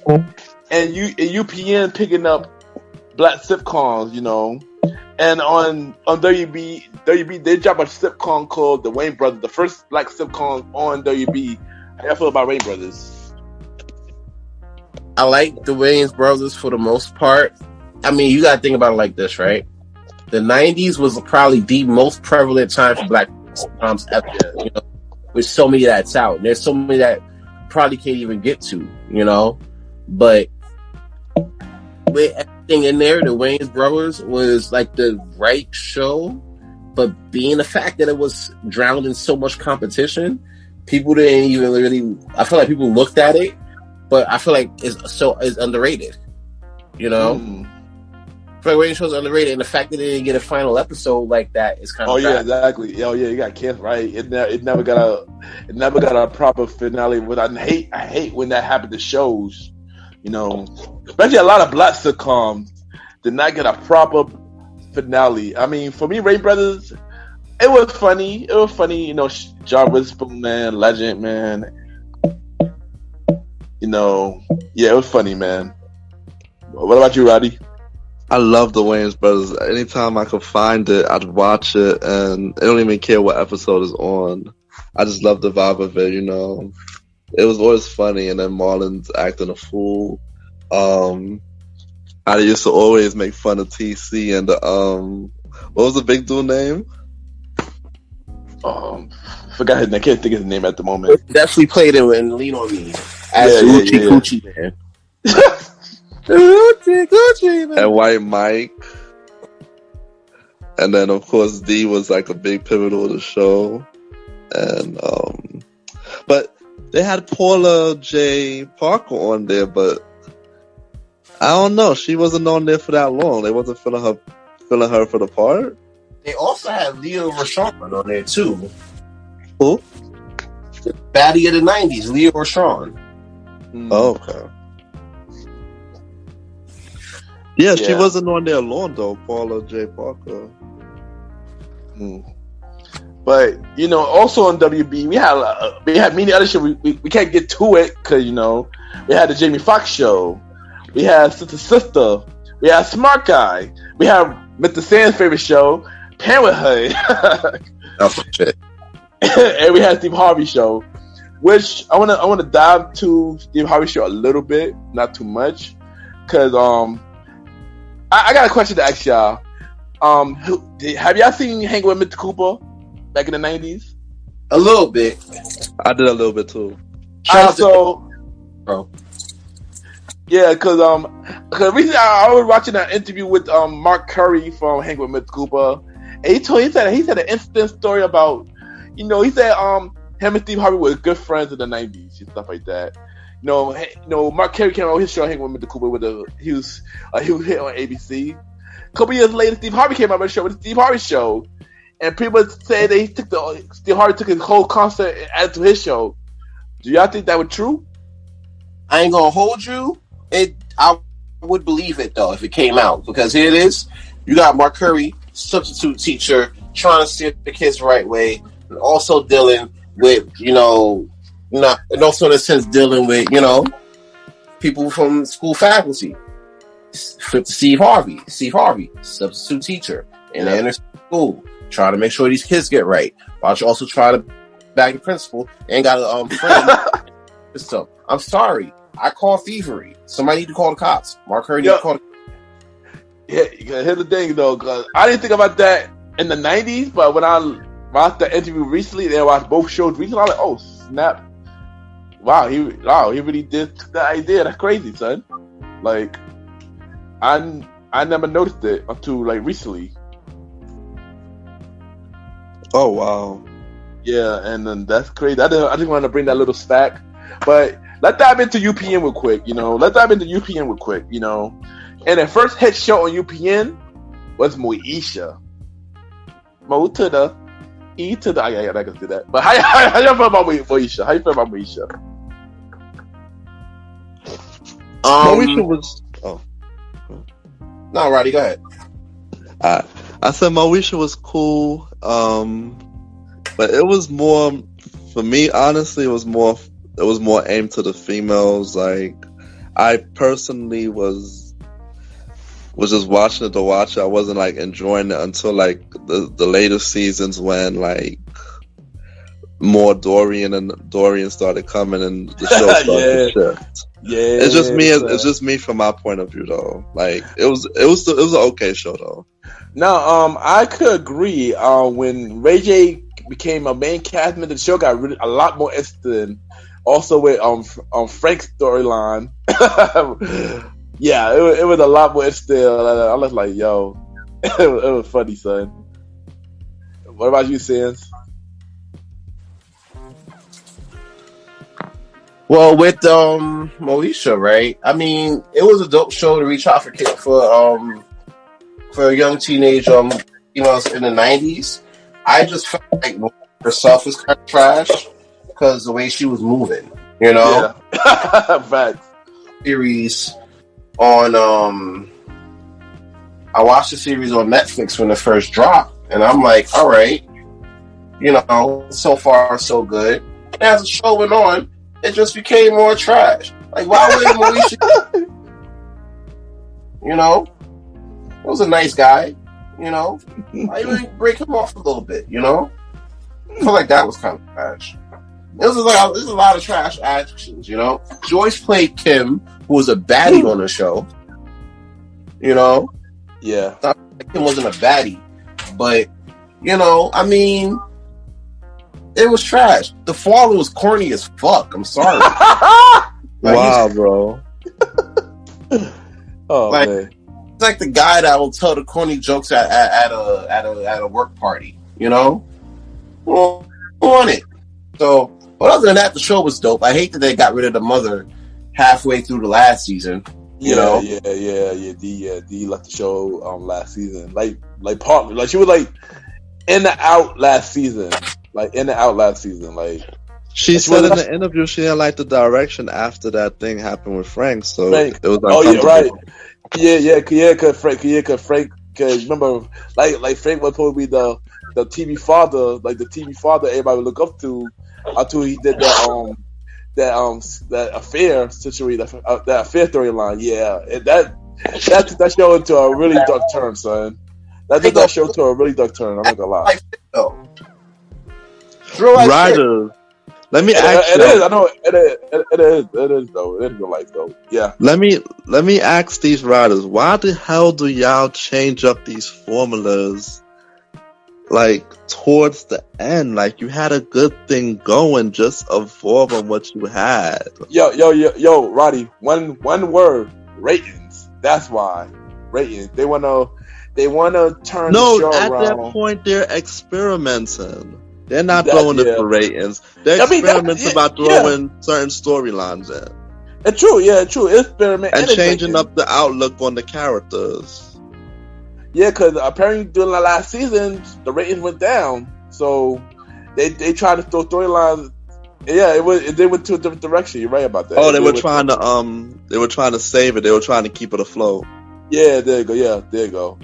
and UPN picking up black sitcoms, you know. And on WB they drop a sitcom called The Wayne Brothers, the first black sitcom on WB. How y'all feel about Wayne Brothers? I like the Wayans Brothers for the most part. I mean, you gotta think about it like this, right? The '90s was probably the most prevalent time for black sitcoms ever, you know, with so many that's out. There's so many that probably can't even get to, you know. But with everything in there, the Wayans Brothers was like the right show, but being the fact that it was drowned in so much competition, people didn't even really. I feel like people looked at it, but I feel like it's underrated. You know, I feel like Wayans shows underrated, and the fact that they didn't get a final episode like that is kind of. Oh yeah, exactly. Oh yeah, you got canceled, right? It never got a proper finale. What I hate when that happened to shows. You know, especially a lot of black sitcoms did not get a proper finale. I mean, for me, Wayans Brothers, it was funny. You know, Jarvis, man, legend, man. You know, yeah, it was funny, man. What about you, Roddy? I love the Wayans Brothers. Anytime I could find it, I'd watch it, and I don't even care what episode is on. I just love the vibe of it, you know. It was always funny, and then Marlon's acting a fool. I used to always make fun of TC and what was the big dude name? Forgot his name. I can't think of his name at the moment. Definitely played it in Lean On Me as Gucci Man. Gucci Man. And White Mike. And then of course D was like a big pivotal of the show. And but they had Paula J. Parker on there, but I don't know. She wasn't on there for that long. They wasn't feeling her for the part. They also had Leo Rashawn on there too. Who? The baddie of the '90s, Leo Rashawn. Oh, okay. Yeah, she wasn't on there long though. Paula J. Parker. But you know, also on WB, we had many other shows. We can't get to it because you know we had the Jamie Foxx show, we had Sister, we had Smart Guy, we have Mr. Sand's favorite show, Parenthood, oh shit, and we had Steve Harvey show, which I wanna dive to Steve Harvey show a little bit, not too much, because I got a question to ask y'all. Have y'all seen Hang with Mr. Cooper back in the '90s? A little bit. I did a little bit too. Bro. Yeah, because recently I was watching an interview with Mark Curry from Hang with Mr. Cooper, and he said an instant story about, you know, he said him and Steve Harvey were good friends in the '90s and stuff like that. You know, Mark Curry came on his show Hang with Mr. Cooper he was hit on ABC. A couple years later, Steve Harvey came on the show with the Steve Harvey show. And people say that Steve Harvey took his whole concert and added to his show. Do y'all think that was true? I ain't gonna hold you. I would believe it though if it came out, because here it is. You got Mark Curry, substitute teacher, trying to steer the kids the right way, and also dealing with, you know, and also in a sense dealing with, you know, people from school faculty. Flip to Steve Harvey, substitute teacher, and school, trying to make sure these kids get right. While you also try to bag the principal and got a friend. So I'm sorry. I call thievery. Somebody need to call the cops. Mark Hurd need to call the Yeah, here's the thing though, because I didn't think about that in the 90s, but when I watched the interview recently, and I watched both shows recently, I was like, oh snap. Wow, he really did the idea. That's crazy, son. Like, I never noticed it until like recently. Oh wow. Yeah, and then that's crazy. I just wanted to bring that little stack. But let's dive into UPN real quick, And the first hit show on UPN was Moesha. Mo to the E to the. I can do that. But how you feel about Moesha? How you feel about Moesha? Moesha was. Oh. No, Roddy, go ahead. I said Moesha was cool, but it was more for me. Honestly, it was more aimed to the females. Like, I personally was just watching it to watch it. I wasn't like enjoying it until like the later seasons when like more Dorian started coming and the show started to shift. Yeah, it's just me from my point of view though. Like it was an okay show though. Now, I could agree. When Ray J became a main cast member, the show got a lot more interesting. Also with Frank's storyline, yeah, it was a lot more interesting. I was like, yo, it was funny, son. What about you, Sans? Well, with Moesha, right? I mean, it was a dope show to reach out for a young teenage in the 90s. I just felt like herself was kind of trash because the way she was moving, Yeah. Facts. Series on I watched the series on Netflix when it first dropped, and I'm like, all right, so far so good. And as the show went on, it just became more trash. Like, why would Moesha? It was a nice guy. Why you didn't break him off a little bit? I feel like that was kind of trash. There's a lot of trash actions. Joyce played Kim, who was a baddie on the show. Yeah. Kim wasn't a baddie, but I mean, it was trash. The father was corny as fuck. I'm sorry. Wow, bro. Oh man. It's like the guy that will tell the corny jokes at a work party. Well, on it. So, but other than that, the show was dope. I hate that they got rid of the mother halfway through the last season. Yeah. D left the show last season. Like partly, like she was like in and out last season. Like she said in the interview she didn't like the direction after that thing happened with Frank. So it was uncomfortable. Cause Frank, remember, like Frank was supposed to be the TV father, like the TV father everybody would look up to until he did that affair situation, that affair storyline. Yeah, and that show into a really dark turn, son. That took that show to a really dark turn. I'm not gonna lie. Ryder, let me ask you. It is. I know it is though. It is real life though. Yeah. Let me ask these writers, why the hell do y'all change up these formulas like towards the end? Like, you had a good thing going, just avoid on what you had. Yo, Roddy, one word, ratings. That's why. Ratings. They wanna turn the show around. No, at that point they're experimenting. They're not throwing it for ratings. They're experimenting about throwing certain storylines in. It's true, experiment and changing up the outlook on the characters. Yeah, because apparently during the last season, the ratings went down. So they tried to throw storylines. Yeah, they went to a different direction. You're right about that. Oh, they were trying to save it. They were trying to keep it afloat. Yeah, there you go.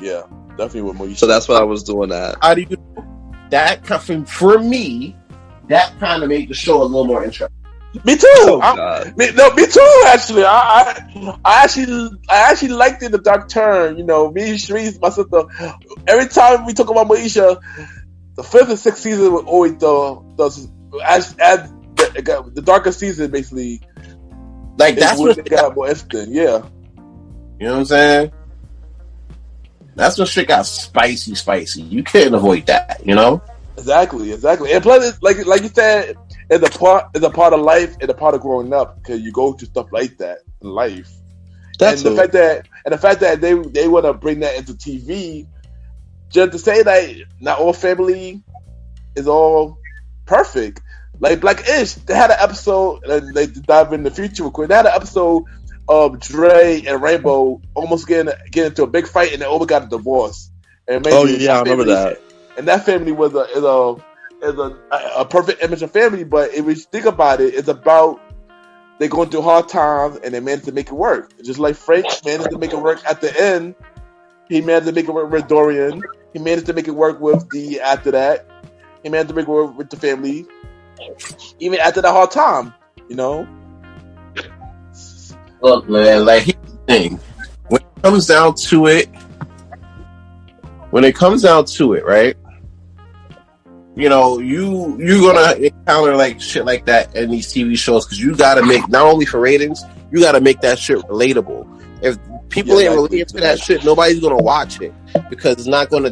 Yeah, definitely with more. So that's what I was doing. How do you? That for me, that kind of made the show a little more interesting. Me too. Oh, God. Me too. Actually, I actually liked it. The dark turn. You know, me, Sharice, my sister. Every time we talk about Moesha, the 5th and 6th season was always as the darker season basically. Like that's what it got more interesting. Yeah. You know what I'm saying? That's when shit got spicy. You couldn't avoid that, you know? Exactly. And plus, it's like you said, it's a part of life and a part of growing up because you go through stuff like that in life. The fact that they want to bring that into TV, just to say that not all family is all perfect. Like Black-ish, they had an episode, and they dive in the future real quick. They had an episode of Dre and Rainbow almost getting into a big fight, and they over got a divorce. And I remember that. And that family was a perfect image of family. But if we think about it, it's about they going through hard times and they managed to make it work. Just like Frank managed to make it work at the end. He managed to make it work with Dorian. He managed to make it work with Dee after that. He managed to make it work with the family, even after the hard time. You know. Look, man, like here's the thing. When it comes down to it, right? You know, you're gonna encounter like shit like that in these TV shows because you gotta make, not only for ratings, you gotta make that shit relatable. If people ain't related to that shit, nobody's gonna watch it because they're not gonna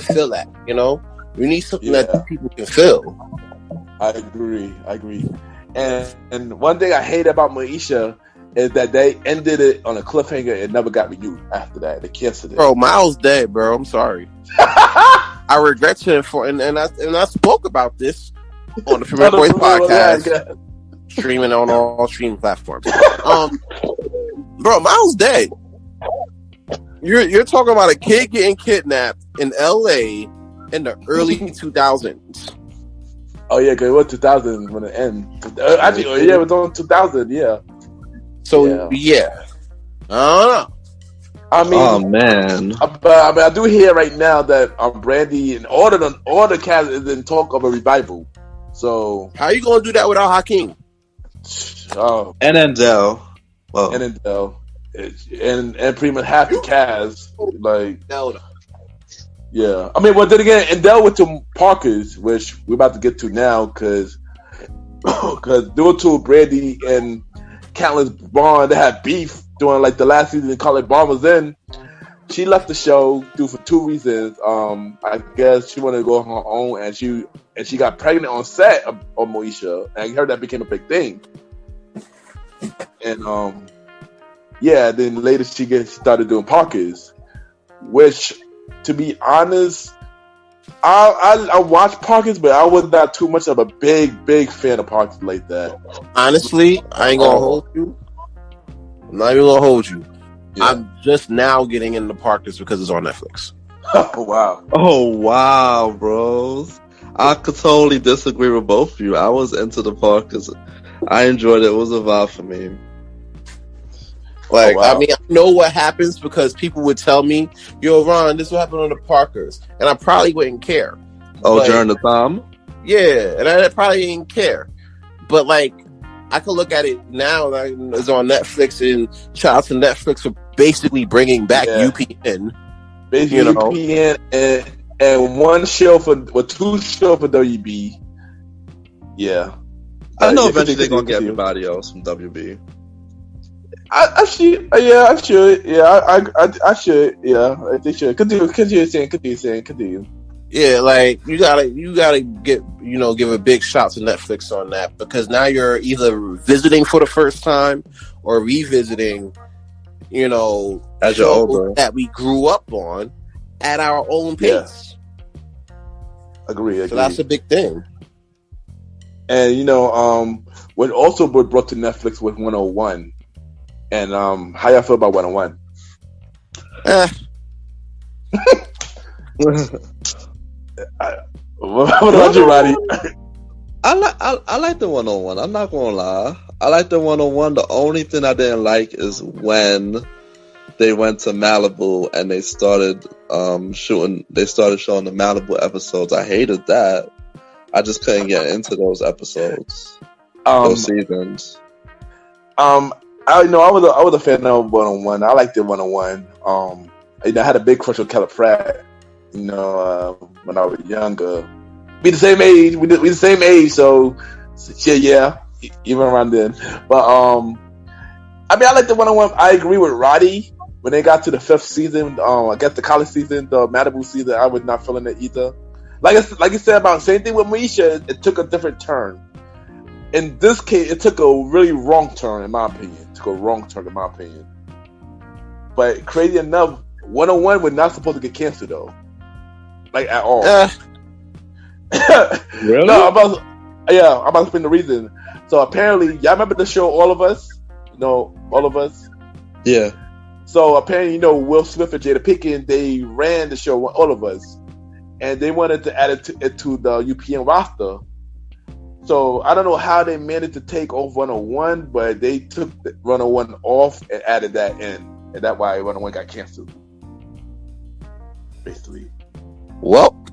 feel that. You know, you need something that people can feel. I agree. And one thing I hate about Moesha is that they ended it on a cliffhanger and never got renewed after that. They canceled it. Bro, Miles dead, bro. I'm sorry. I regret him and I spoke about this on the Premier Boyz podcast, streaming on all streaming platforms. Bro, Miles dead. You're talking about a kid getting kidnapped in LA in the early 2000s. Oh yeah, because it was 2000 when it ended. Actually, it was on 2000. Yeah. So yeah. I don't know. I mean, oh man! But I do hear right now that Brandy and all the cast is in talk of a revival. So how you gonna do that without Hakeem? Oh, and Endell, and pretty much half the cast, like yeah. I mean, well then again, Endell went to Parker's, which we're about to get to now, because due to Brandy and Catelyn's bond, they had beef during like the last season. Call Bond was in. She left the show for 2 reasons. I guess she wanted to go on her own, and she got pregnant on set of Moesha, and I heard that became a big thing. And then later she started doing Parker's, which, to be honest, I watched Parker's, but I was not too much of a big fan of Parker's like that. Honestly, I ain't gonna hold you. I'm not even gonna hold you. Yeah. I'm just now getting into Parker's because it's on Netflix. Oh wow, bros. I could totally disagree with both of you. I was into the Parker's. I enjoyed it. It was a vibe for me. Like, I mean, I know what happens because people would tell me, "Yo, Ron, this is what happened on the Parkers," and I probably wouldn't care. Oh, during the time? Yeah, and I probably didn't care. But like, I can look at it now. Like, it's on Netflix, and shout out to Netflix for basically bringing back UPN. Basically, UPN and one show or 2 shows for WB. Yeah, I know eventually they're gonna get everybody else from WB. I should. Yeah, I should. Yeah, I should. Yeah, they should. Continue. Yeah, like you gotta get give a big shout to Netflix on that, because now you're either visiting for the first time or revisiting, as you're older, that we grew up on at our own pace. Agree. So that's a big thing. And what also brought to Netflix was 101. And how y'all feel about 101? What about you, Roddy? I like the 101. I'm not gonna lie. I like the 101. The only thing I didn't like is when they went to Malibu and they started showing the Malibu episodes. I hated that. I just couldn't get into those episodes. Those seasons. I was a fan of 101. I liked it 101. I had a big crush on Kelly Pratt. When I was younger, we the same age. We the same age, so yeah, even around then. But I like the 101. I agree with Roddy when they got to the 5th season. I guess the college season, the Malibu season, I was not feeling it either. Like you said about same thing with Misha. It took a different turn. In this case, it took a really wrong turn, in my opinion. But crazy enough, 101 was not supposed to get canceled though, like at all. Really? No, I'm about to explain the reason. So apparently, y'all remember the show All of Us? All of Us. Yeah. So apparently, Will Smith and Jada Pinkett, they ran the show All of Us, and they wanted to add it to the UPN roster. So I don't know how they managed to take off 101, but they took 101 off and added that in, and that's why 101 got canceled. Basically. Well,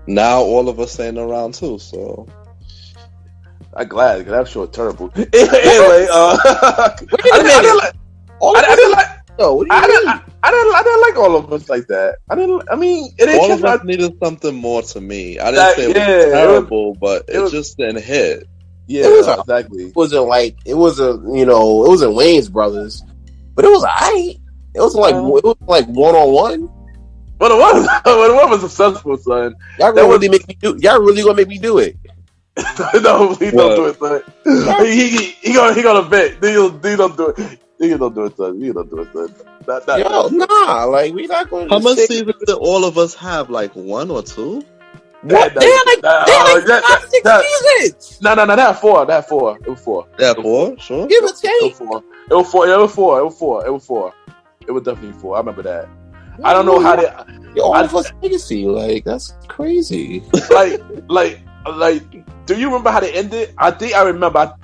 now All of Us ain't around too, so I'm glad because that show was terrible. Anyway, I didn't like All of Us like that. All of Us needed something more to me. I didn't say it was terrible, but it just didn't hit. Yeah, exactly. It wasn't Wayne's Brothers, but it was alright. It was like 1-on-1. 101 was successful, son. Y'all really gonna make me do it? No, please don't do it, son. He gonna bet. Don't do it. You don't do it, son. Nah. Like we not going. How much seasons did All of Us have? Like 1 or 2? What? They had like 5-6 seasons. No, they had 4. It was 4. Yeah, 4. Sure. Give or take. It was 4. It was definitely 4. I remember that. I don't know how they. All of Us legacy, like that's crazy. like. Do you remember how they ended? I think I remember.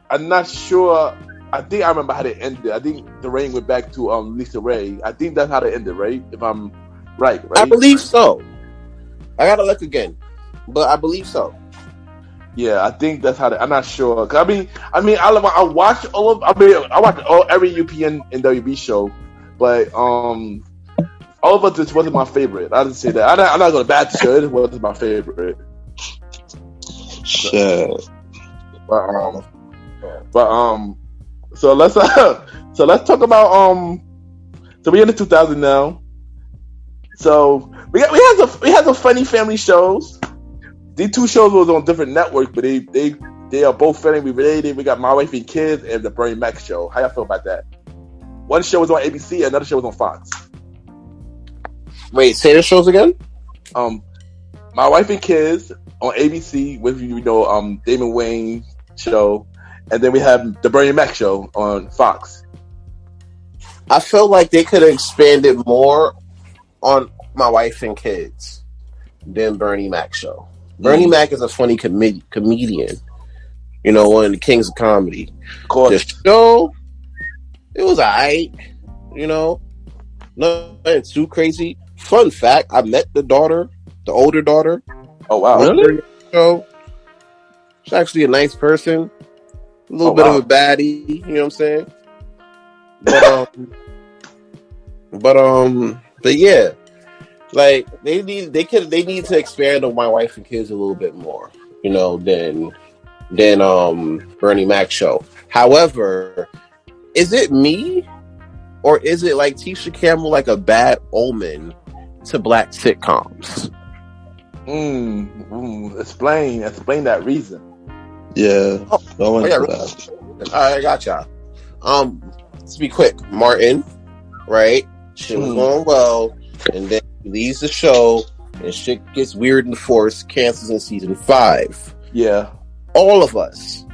I'm not sure. I think I remember how they ended. I think the rain went back to Lisa Ray. I think that's how they ended, right? If I'm right? I believe so. I gotta look again, but I believe so. Yeah, I think that's how I'm not sure. Cause I watched every UPN and WB show, but All of Us just wasn't my favorite. I didn't say that. I'm not gonna bad the show. It wasn't my favorite. Shit. So let's talk about so we're in the 2000 now. So we had some funny family shows. These 2 shows was on different networks, but they are both family related. We got My Wife and Kids and the Bernie Mac Show. How y'all feel about that? One show was on ABC, another show was on Fox. Wait, say the shows again. My Wife and Kids on ABC with Damon Wayne show, and then we have the Bernie Mac Show on Fox. I feel like they could have expanded more on My Wife and Kids than Bernie Mac Show. Bernie Mac is a funny comedian, one of the kings of comedy. Of course. The show, it was alright, nothing too crazy. Fun fact: I met the older daughter. Oh wow! Really? So she's actually a nice person. A little bit of a baddie, you know what I'm saying? But yeah, like they need to expand on My Wife and Kids a little bit more, than Bernie Mac Show. However, is it me or is it like Tisha Campbell like a bad omen to black sitcoms? Explain that reason. Yeah. That. I got y'all. To be quick, Martin, right? Shit was going well, and then he leaves the show, and shit gets weird and forced, cancels in season 5. Yeah. All of Us.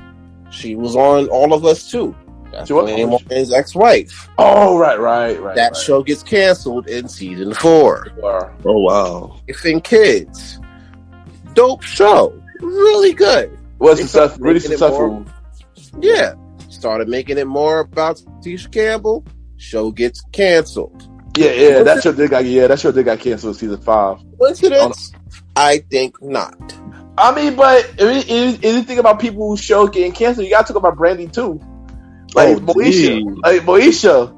She was on All of Us too. That's Martin's ex-wife. Oh, right. That show gets canceled in season 4. Oh, wow. Wife and Kids. Dope show. Really good. Was really successful. Yeah. Started making it more about Tisha Campbell. Show gets canceled. Yeah. That show did got canceled in season 5. Coincidence? I think not. I mean, but if you think about people whose show getting canceled, you gotta talk about Brandy too. Like Moesha,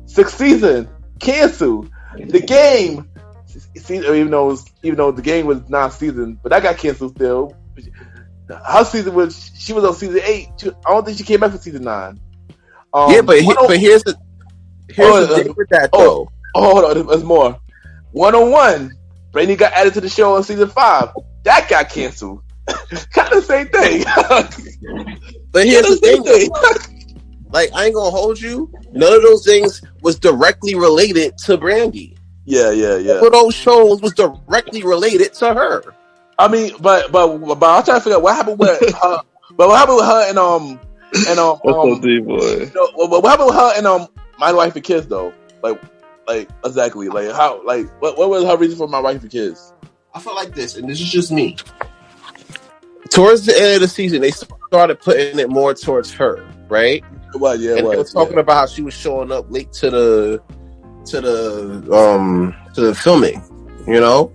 6th season canceled. The Game, even though the Game was 9th season, but that got canceled still. Her season she was on season 8. I don't think she came back for season 9. But here's the thing with that though. Hold on, there's more. 101, Brandy got added to the show on season 5. That got canceled. Kind of the same thing. But here's the thing. Like, I ain't gonna hold you. None of those things was directly related to Brandy. Yeah. All of those shows was directly related to her. I mean, but I'm trying to figure out what happened with her. But what happened with her and what happened with her and My Wife and Kids though? Like exactly. Like how? Like what was her reason for My Wife and Kids? I feel like this, and this is just me. Towards the end of the season, they started putting it more towards her, right? Well, yeah, and they were talking about how she was showing up late to the filming, you know.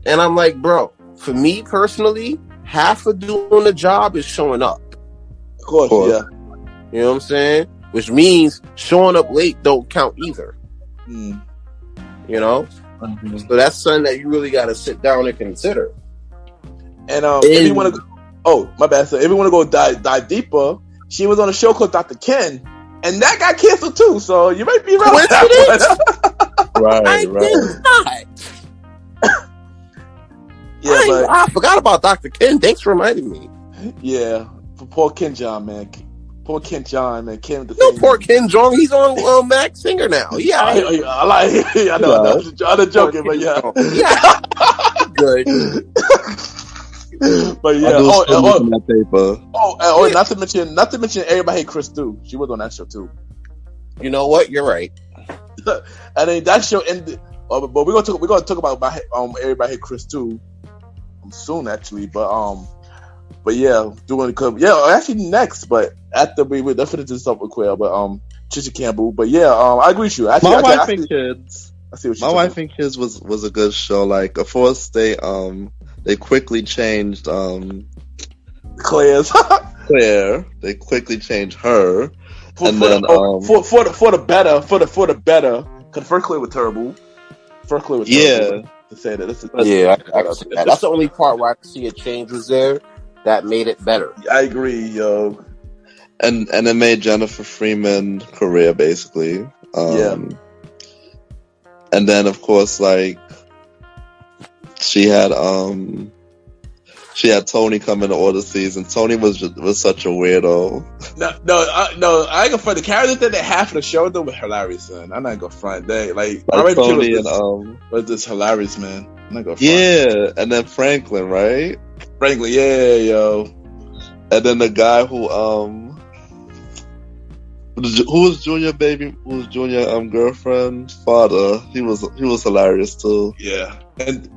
And I'm like, bro, for me personally, half of doing the job is showing up. Of course, yeah. You know what I'm saying? Which means showing up late don't count either. You know. Mm-hmm. So that's something that you really got to sit down and consider. And if you want to, my bad. So if you want to go dive deeper, she was on a show called Dr. Ken, and that got canceled too. So you might be right. Right. Yeah, I forgot about Dr. Ken. Thanks for reminding me. Yeah, for poor Ken John, man. Poor Ken John, man. Ken the poor Ken John. He's on Max Singer now. Yeah, I know. I'm joking, but yeah. Good. But yeah. Not to mention Everybody Hate Chris too. She was on that show too. You know what? You're right. And then that show ended. But we're gonna talk about Everybody Hate Chris too soon, actually. But yeah, actually next. But after we'll finish this up with Quail. But Trisha Campbell. But yeah, I agree with you. Actually, My Wife and Kids. I see what you're My Wife and Kids was a good show. Like, of course, they quickly changed Claire. They quickly changed her, for the better. Because first Claire was terrible. Yeah. To say that. I can see that. That's the only part where I can see a change was there that made it better. I agree, yo. And it made Jennifer Freeman career basically. And then of course, like, she had Tony come in all the season. Tony was such a weirdo. No, I ain't gonna front. The characters that they have for the show though were hilarious, man. I'm not gonna front. They like Tony was this hilarious, man. I'm not gonna front. Yeah, and then Franklin, right? Franklin, yeah, yo. And then the guy who was Junior girlfriend father. He was hilarious too. Yeah, and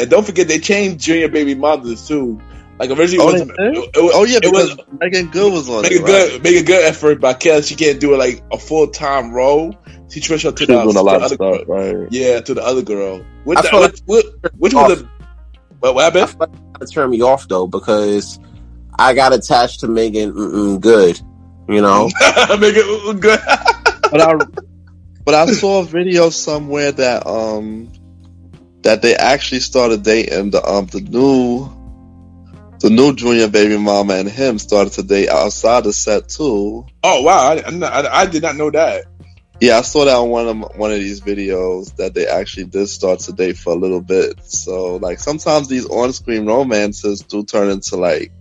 don't forget they changed Junior baby mothers too. Like originally, it was Megan Good was on it. Megan Good at first, but because she can't do it like a full-time role, she switched her to the other girl. Right? Yeah, to the other girl. Which was a. What happened? I feel like that turned me off though because I got attached to Megan Good. You know, Megan Good. But I saw a video somewhere that they actually started dating the new Junior baby mama and him started to date outside the set too. Oh wow, I did not know that. Yeah, I saw that on one of these videos that they actually did start to date for a little bit. So like sometimes these on-screen romances do turn into like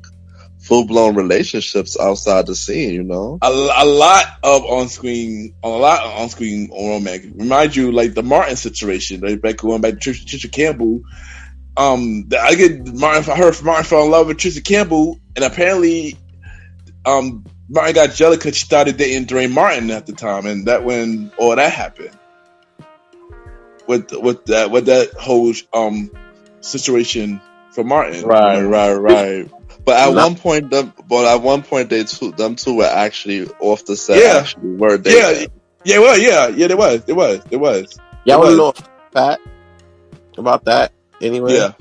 full-blown relationships outside the scene, you know. A lot of on-screen romance. Remind you, like the Martin situation, right? Going back to Trisha Campbell. I heard Martin fell in love with Trisha Campbell, and apparently, Martin got jealous because she started dating Dwayne Martin at the time, and that when all that happened with that whole situation for Martin. Right. But at one point, them two were actually off the set. Yeah, actually were dating. Yeah, they was. Y'all want to know about that? Anyway, yeah,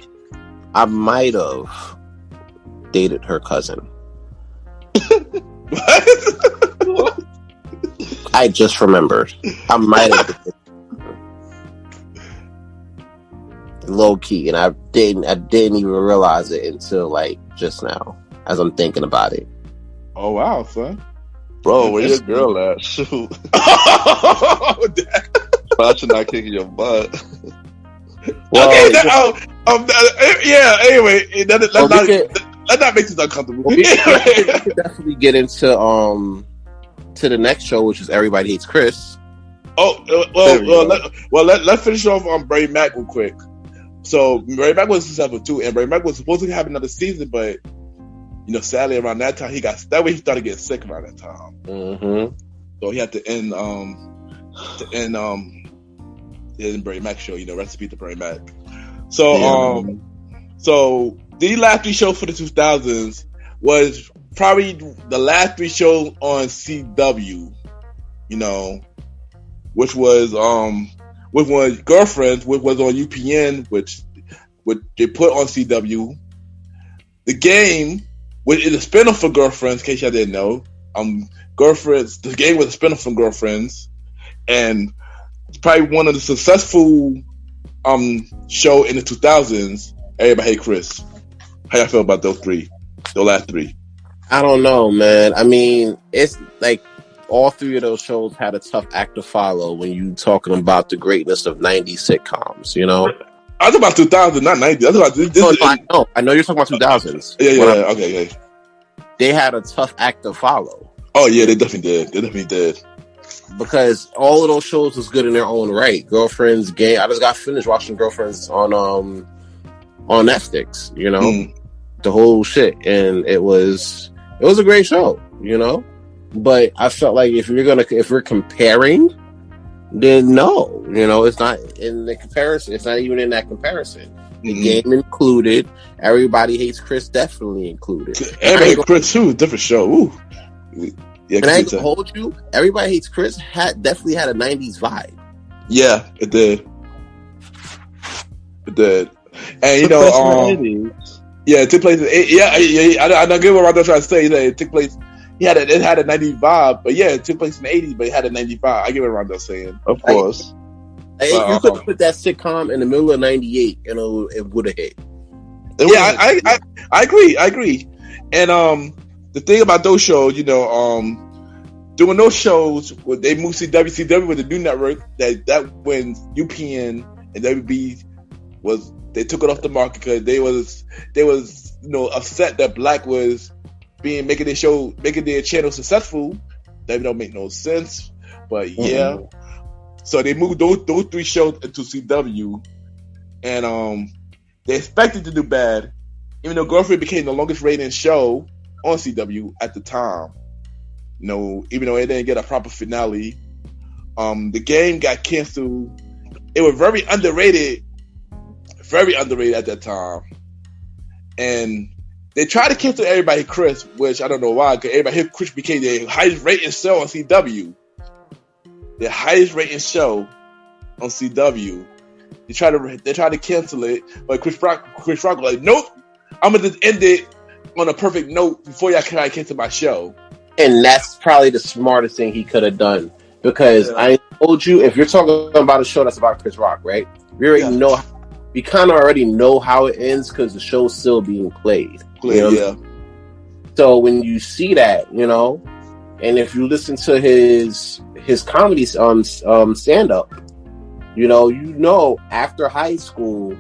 I might have dated her cousin. What? I just remembered. I might have low key, and I didn't even realize it until like just now, as I'm thinking about it. Oh wow, son. Bro, where your girl at? Shoot. Watching not kicking your butt. Well, yeah. Anyway, let's not make this uncomfortable. We could definitely get into to the next show, which is Everybody Hates Chris. Let's finish off on Bernie Mac real quick. So Bernie Mac was successful too, and Bernie Mac was supposed to have another season, but sadly around that time he started getting sick around that time. Mm-hmm. So he had to end the Bernie Mac show. Recipe to Bernie Mac. So so the last 3 shows for the 2000s was probably the last 3 shows on CW. Which was Girlfriends, which was on UPN, which they put on CW. The Game, which is a spinoff for Girlfriends, in case y'all didn't know. Girlfriends, the Game was a spinoff from Girlfriends, and it's probably one of the successful show in the 2000s. Everybody Hate Chris. How y'all feel about those last 3? I don't know, man. I mean, it's like all 3 of those shows had a tough act to follow when you talking about the greatness of 90s sitcoms, I was about 2000, not 90. I was about this. I know you're talking about 2000s. Yeah. Okay. They had a tough act to follow. Oh yeah, they definitely did. Because all of those shows was good in their own right. Girlfriends, Game. I just got finished watching Girlfriends on Netflix. The whole shit, and it was a great show. But I felt like if we're comparing, then no, it's not in the comparison. It's not even in that comparison. The Game included. Everybody Hates Chris definitely included. Everybody Hates Chris too, different show. Ooh. Yeah, and I ain't gonna hold you. Everybody Hates Chris definitely had a 90s vibe. Yeah, it did. And yeah, it took place in the 80s. Yeah. I don't get what I'm trying to say. It took place. It had a 90s vibe, but yeah, it took place in the 80s, but it had a 90s vibe. I get what Rondo's saying. Of course. You could put that sitcom in the middle of 98 and it would have hit. I agree. And the thing about those shows, doing those shows when they moved CW with the new network, that when UPN and WB they took it off the market because they was upset that Black was making their channel successful. That don't make no sense, but yeah. So they moved those 3 shows into CW, and they expected to do bad, even though Girlfriend became the longest rating show on CW at the time. Even though it didn't get a proper finale, the Game got canceled. It was very underrated at that time, and they tried to cancel Everybody Chris, which I don't know why, because Everybody Chris became the highest rated show on CW. The highest rated show on CW. They tried to cancel it, but Chris Rock was like, nope, I'm gonna just end it on a perfect note before y'all try to cancel my show. And that's probably the smartest thing he could have done, because I told you, if you're talking about a show that's about Chris Rock, right? We kind of already know how it ends because the show's still being played. So when you see that, and if you listen to his comedy stand up, after high school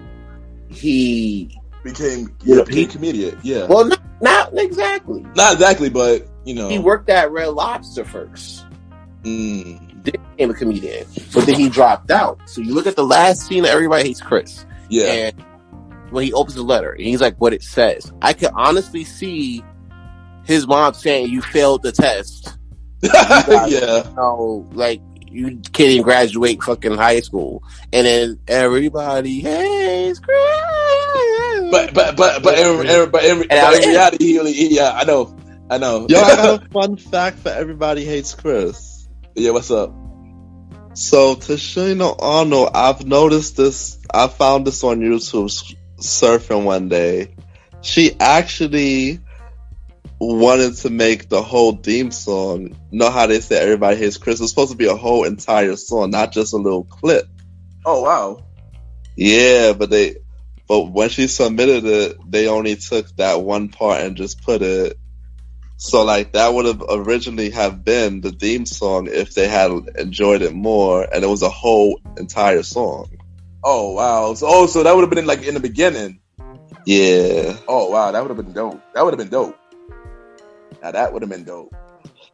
he became comedian. Yeah. Well, not exactly. Not exactly, but he worked at Red Lobster first. Then became a comedian, but then he dropped out. So you look at the last scene of Everybody Hates Chris. Yeah. And when he opens the letter, and he's like, what it says. I could honestly see his mom saying, you failed the test. You can't even graduate fucking high school. And then Everybody Hates Chris. But in reality, I know. Yo, I got a fun fact for Everybody Hates Chris. Yeah, what's up? So, Tashina Arnold, I've noticed this. I found this on YouTube surfing one day. she actually wanted to make the whole theme song. You know how they say Everybody Hates Chris? It was supposed to be a whole entire song, not just a little clip. Oh wow. Yeah, but when she submitted it, they only took that one part and just put it. So like that would have originally have been the theme song if they had enjoyed it more, and it was a whole entire song. Oh wow. So that would have been like in the beginning. Yeah. Oh wow, that would have been dope. That would have been dope. Now that would have been dope.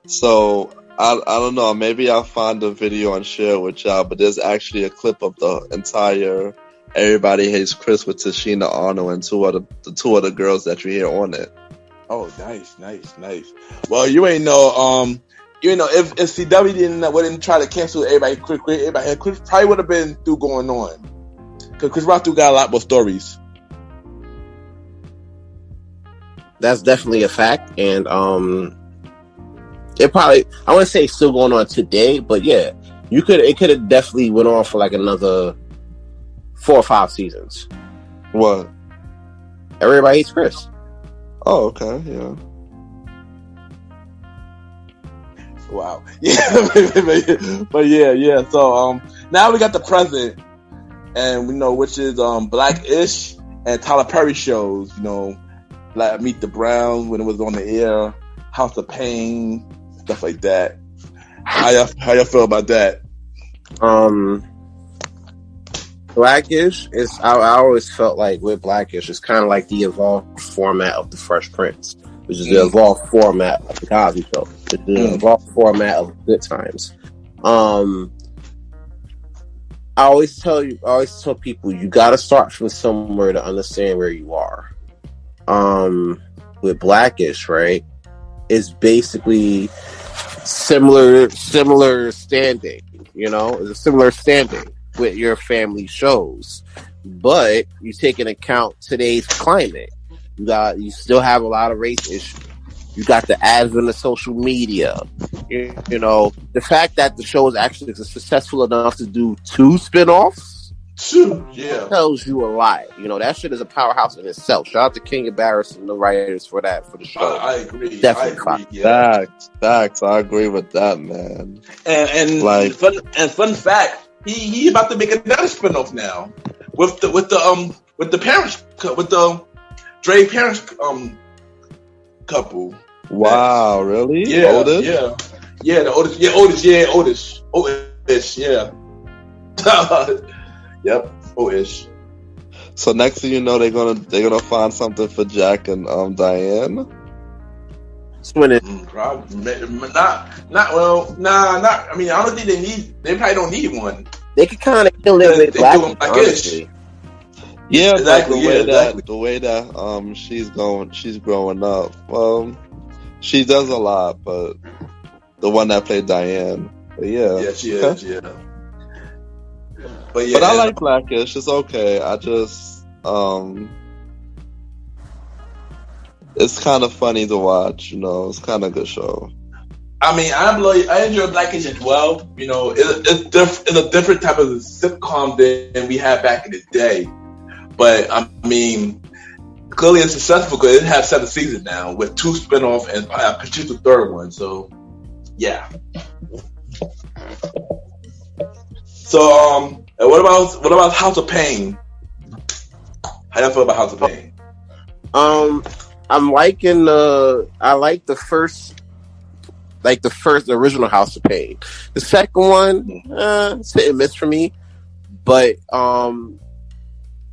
So I don't know. Maybe I'll find a video and share it with y'all. But there's actually a clip of the entire "Everybody Hates Chris" with Tashina Arnold and the two other girls that you hear on it. Oh, nice. Well, you ain't know. If CW wouldn't try to cancel Everybody Chris probably would have been through going on. Because Chris Rock got a lot more stories. That's definitely a fact, and it probably, I wouldn't say it's still going on today, but yeah, it could have definitely went on for like another 4 or 5 seasons. What? Everybody Hates Chris. Oh, okay, yeah. Wow. Yeah, but yeah. So now we got the present, and we know which is Black-ish and Tyler Perry shows. Like Meet the Browns when it was on the air, House of Pain, stuff like that. How y'all feel about that? Black-ish is, I always felt like with Black-ish, it's kind of like the evolved format of the Fresh Prince, which is the evolved format of the Cosby Show. It's the evolved format of Good Times. I always tell people, you got to start from somewhere to understand where you are. With Black-ish, right, is basically similar standing. It's a similar standing with your family shows, but you take into account today's climate. You still have a lot of race issues. You got the advent of social media. The fact that the show is actually successful enough to do 2 spinoffs. Yeah, tells you a lot. That shit is a powerhouse in itself. Shout out to King Barris and the writers for the show. I agree. Definitely. Yeah. Facts. I agree with that, man. And like, fun fact, he about to make another spinoff now with the parents, with the Dre parents couple. Wow, really? Yeah, Otis? yeah, the Otis, yeah. Yep, Otis. So next thing you know, they're gonna find something for Jack and Diane. Probably not. I mean, I don't think they probably don't need one. They could kind of kill it with Black-ish. Yeah, exactly. The way that she's growing up. Well, she does a lot, but the one that played Diane. But yeah, she is. Yeah. But I like Black-ish. It's okay. I just it's kind of funny to watch. It's kind of a good show. I mean, I enjoy Black-ish as well. It's a different type of sitcom than we had back in the day. But I mean, clearly it's successful because it has 7 seasons now with 2 spinoff and a potential 3rd one. So yeah. So what about House of Pain? How y'all feel about House of Pain? I'm liking I like the original House of Pain. The second one, it's hit and miss for me. But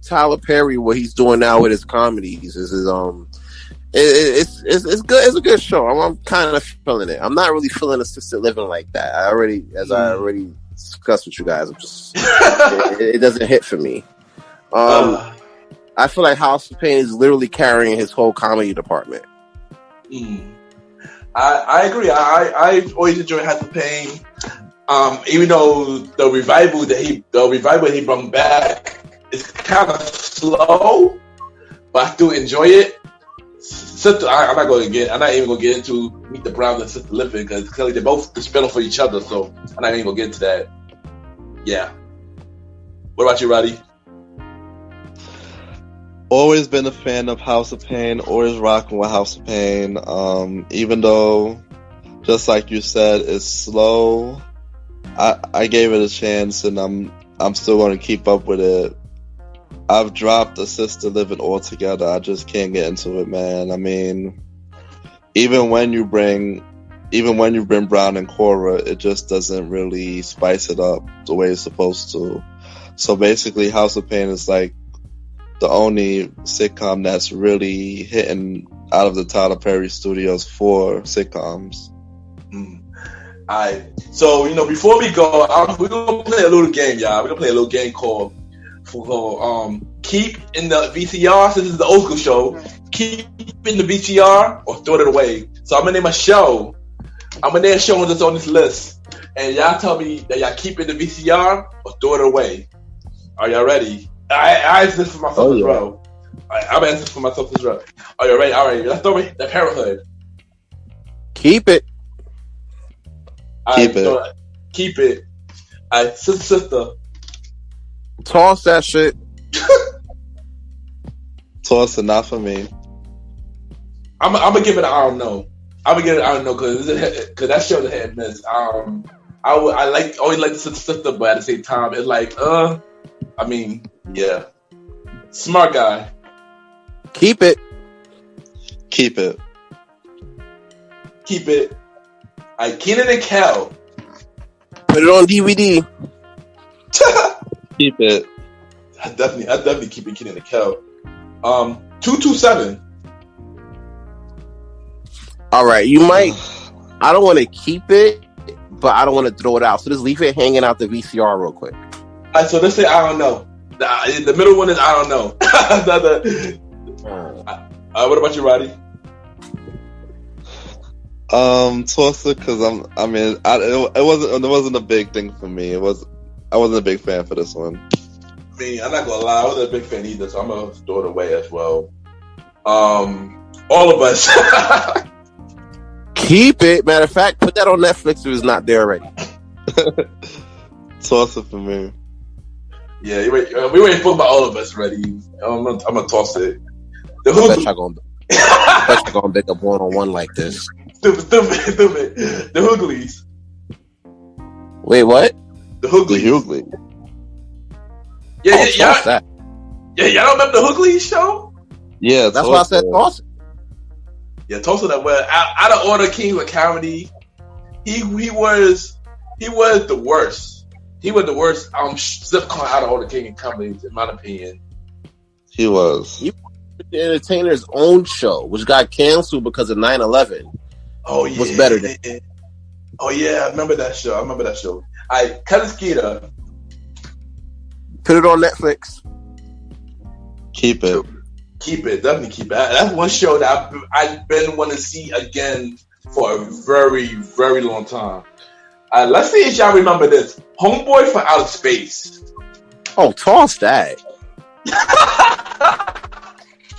Tyler Perry, what he's doing now with his comedies is it's good. It's a good show. I'm kind of feeling it. I'm not really feeling assisted living like that. I already discussed with you guys. It doesn't hit for me. I feel like House of Pain is literally carrying his whole comedy department. I agree. I always enjoy House of Pain. Even though the revival he brought back is kind of slow, but I still enjoy it. I'm not even gonna get into Meet the Browns and Sister Living because clearly they're both the spinoff for each other. So I'm not even gonna get into that. Yeah. What about you, Roddy? Always been a fan of House of Pain. Always rocking with House of Pain. Even though, just like you said, it's slow. I gave it a chance, and I'm still going to keep up with it. I've dropped Assisted Living altogether. I just can't get into it, man. I mean, even when you bring Brown and Cora, it just doesn't really spice it up the way it's supposed to. So basically, House of Pain is like the only sitcom that's really hitting out of the Tyler Perry Studios for sitcoms. Alright, so before we go, we're gonna play a little game, y'all. We're gonna play a little game called Keep in the VCR. Since this is the old school show, keep in the VCR or throw it away. So I'm gonna name a show. I'm gonna name a show that's on this list, and y'all tell me that y'all keep in the VCR or throw it away. Are y'all ready? I answer this for myself as well. I'm answering for myself as well. Are you ready? All right, let's throw it. The Parenthood. Keep it. Keep it. All right, sister. Toss that shit. Toss it, not for me. I'm gonna give it an I don't know. I'm gonna give it an I don't know because that show is a hit and miss. I always like the sister, but at the same time, it's like I mean, yeah. Smart guy. Keep it. Keep it. Keep it. Kenan and Kel. Put it on DVD. Keep it. I definitely keep it Kenan and Kel. 227. All right, you might. I don't want to keep it, but I don't want to throw it out. So just leave it hanging out the VCR real quick. All right, so let's say I don't know. The middle one is I don't know. What about you, Roddy? Toss it because it wasn't a big thing for me. I wasn't a big fan for this one. I mean, I'm not gonna lie, I wasn't a big fan either, so I'm gonna throw it away as well. All of us. Keep it. Matter of fact, put that on Netflix if it's not there already. Toss it for me. Yeah, we waiting for all of us ready. I'm gonna toss it. I bet y'all gonna make a one-on-one like this. Stupid. The Hooglies. Wait, what? The Hooglies. Yeah. That. Yeah, y'all don't remember the Hooglies show? Yeah, that's why I said toss it. Yeah, toss it. Well, out of all the kings of comedy, he was the worst. He was the worst sitcom out of all the king of comedies, in my opinion. He was. He was the Entertainer's own show, which got canceled because of 9/11. Oh yeah, was better than. Oh yeah, I remember that show. Cousin Skeeter. Put it on Netflix. Keep it. Keep it. Definitely keep it. That's one show that I've been wanting to see again for a very, very long time. Let's see if y'all remember this. Homeboy from Outer Space. Oh, toss that.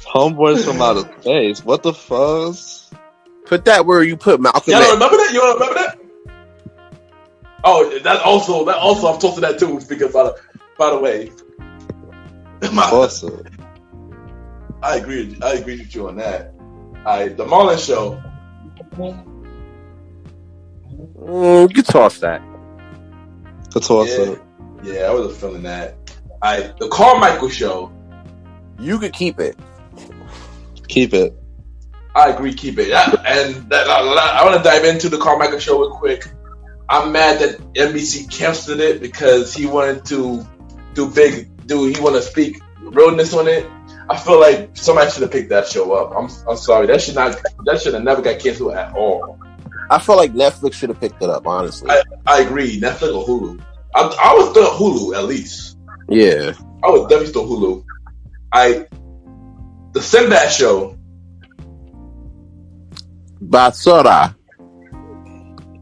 Homeboys from Outer Space. What the fuzz? Put that where you put Malcolm. Y'all don't remember that? You don't remember that? Oh, that also I'm tossing that too. Because by the way, Awesome. I agree with you on that. The Marlon Show. You can toss that. Yeah, I was feeling that. The Carmichael Show. You could keep it. Keep it. I agree, keep it. I want to dive into the Carmichael Show real quick. I'm mad that NBC canceled it because he wanted to he wanted to speak realness on it. I feel like somebody should have picked that show up. I'm sorry. That should have never got canceled at all. I feel like Netflix should have picked it up, honestly. I agree. Netflix or Hulu. I was still Hulu, at least. Yeah. I was definitely still Hulu. The Sinbad Show. Basura.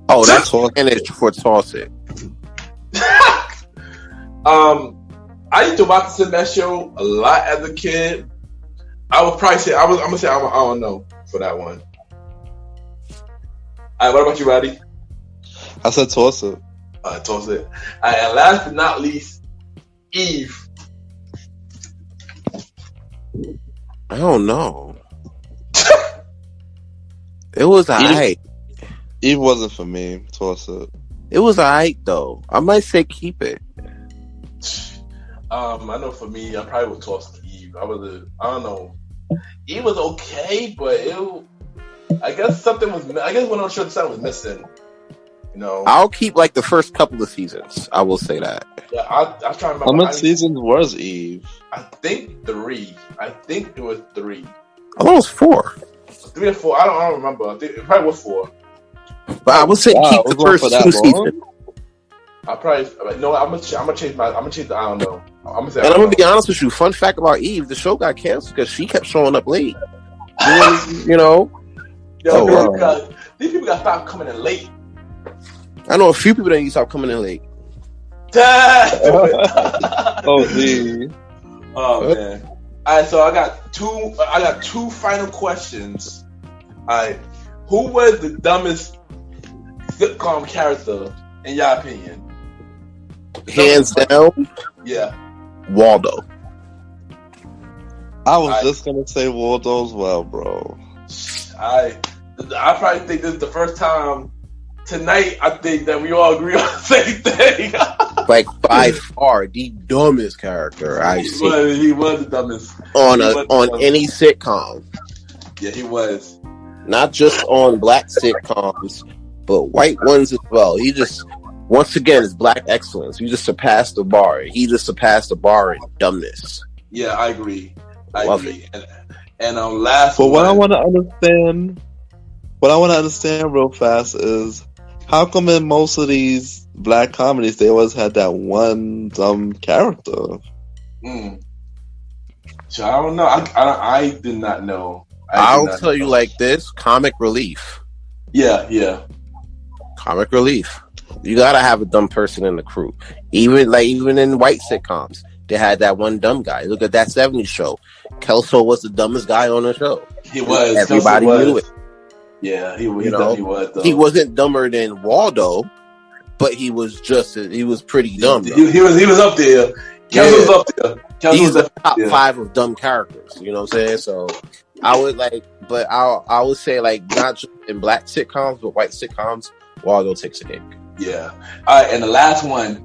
Oh, that's Spanish for toss it. I used to watch the Sinbad Show a lot as a kid. I would probably say I'm gonna say I don't know for that one. What about you, Roddy? I said toss it. Toss it. And last but not least, Eve. I don't know. It was alright. Eve wasn't for me. Toss it. It was alright though. I might say keep it. I know for me, I probably would toss Eve. I don't know. Eve was okay, but I guess something was. I guess one of the something was missing. You know. I'll keep like the first couple of seasons. I will say that. Yeah, I was trying to remember. How many seasons was Eve? I think 3. I think it was 3. I thought it was 4. 3 or 4. I don't remember. I think it probably was 4. But I would say keep the first 2 seasons. I probably no. I'm gonna change my. I'm gonna change the. I don't know. I'm gonna be honest with you. Fun fact about Eve: the show got canceled because she kept showing up late. You know. Yo, these people got stopped coming in late. I know a few people that need to stop coming in late. Oh, geez. Oh man. All right, so I got two final questions. All right, who was the dumbest sitcom character in your opinion? Hands down. Yeah. Waldo. I was just gonna say Waldo as well, bro. I probably think this is the first time tonight. I think that we all agree on the same thing. Like by far the dumbest character I've seen. He was the dumbest on any sitcom. Yeah, he was. Not just on black sitcoms, but white ones as well. He just, once again, is black excellence. You just surpassed the bar. He just surpassed the bar in dumbness. Yeah, I agree. I Love agree. And last. But what I want to understand real fast is how come in most of these black comedies they always had that one dumb character? So I don't know. I did not know. I'll tell you like this: comic relief. Yeah. Comic relief. You gotta have a dumb person in the crew. Even in white sitcoms, they had that one dumb guy. Look at that '70s show. Kelso was the dumbest guy on the show. He was. Everybody knew it. Yeah, he was. Though. He wasn't dumber than Waldo, but he was pretty dumb. He was up there. Kelso was up there. He's the top 5 of dumb characters. You know what I'm saying? So I would I would say not just in black sitcoms, but white sitcoms, Waldo takes a cake. Yeah. All right, and the last one,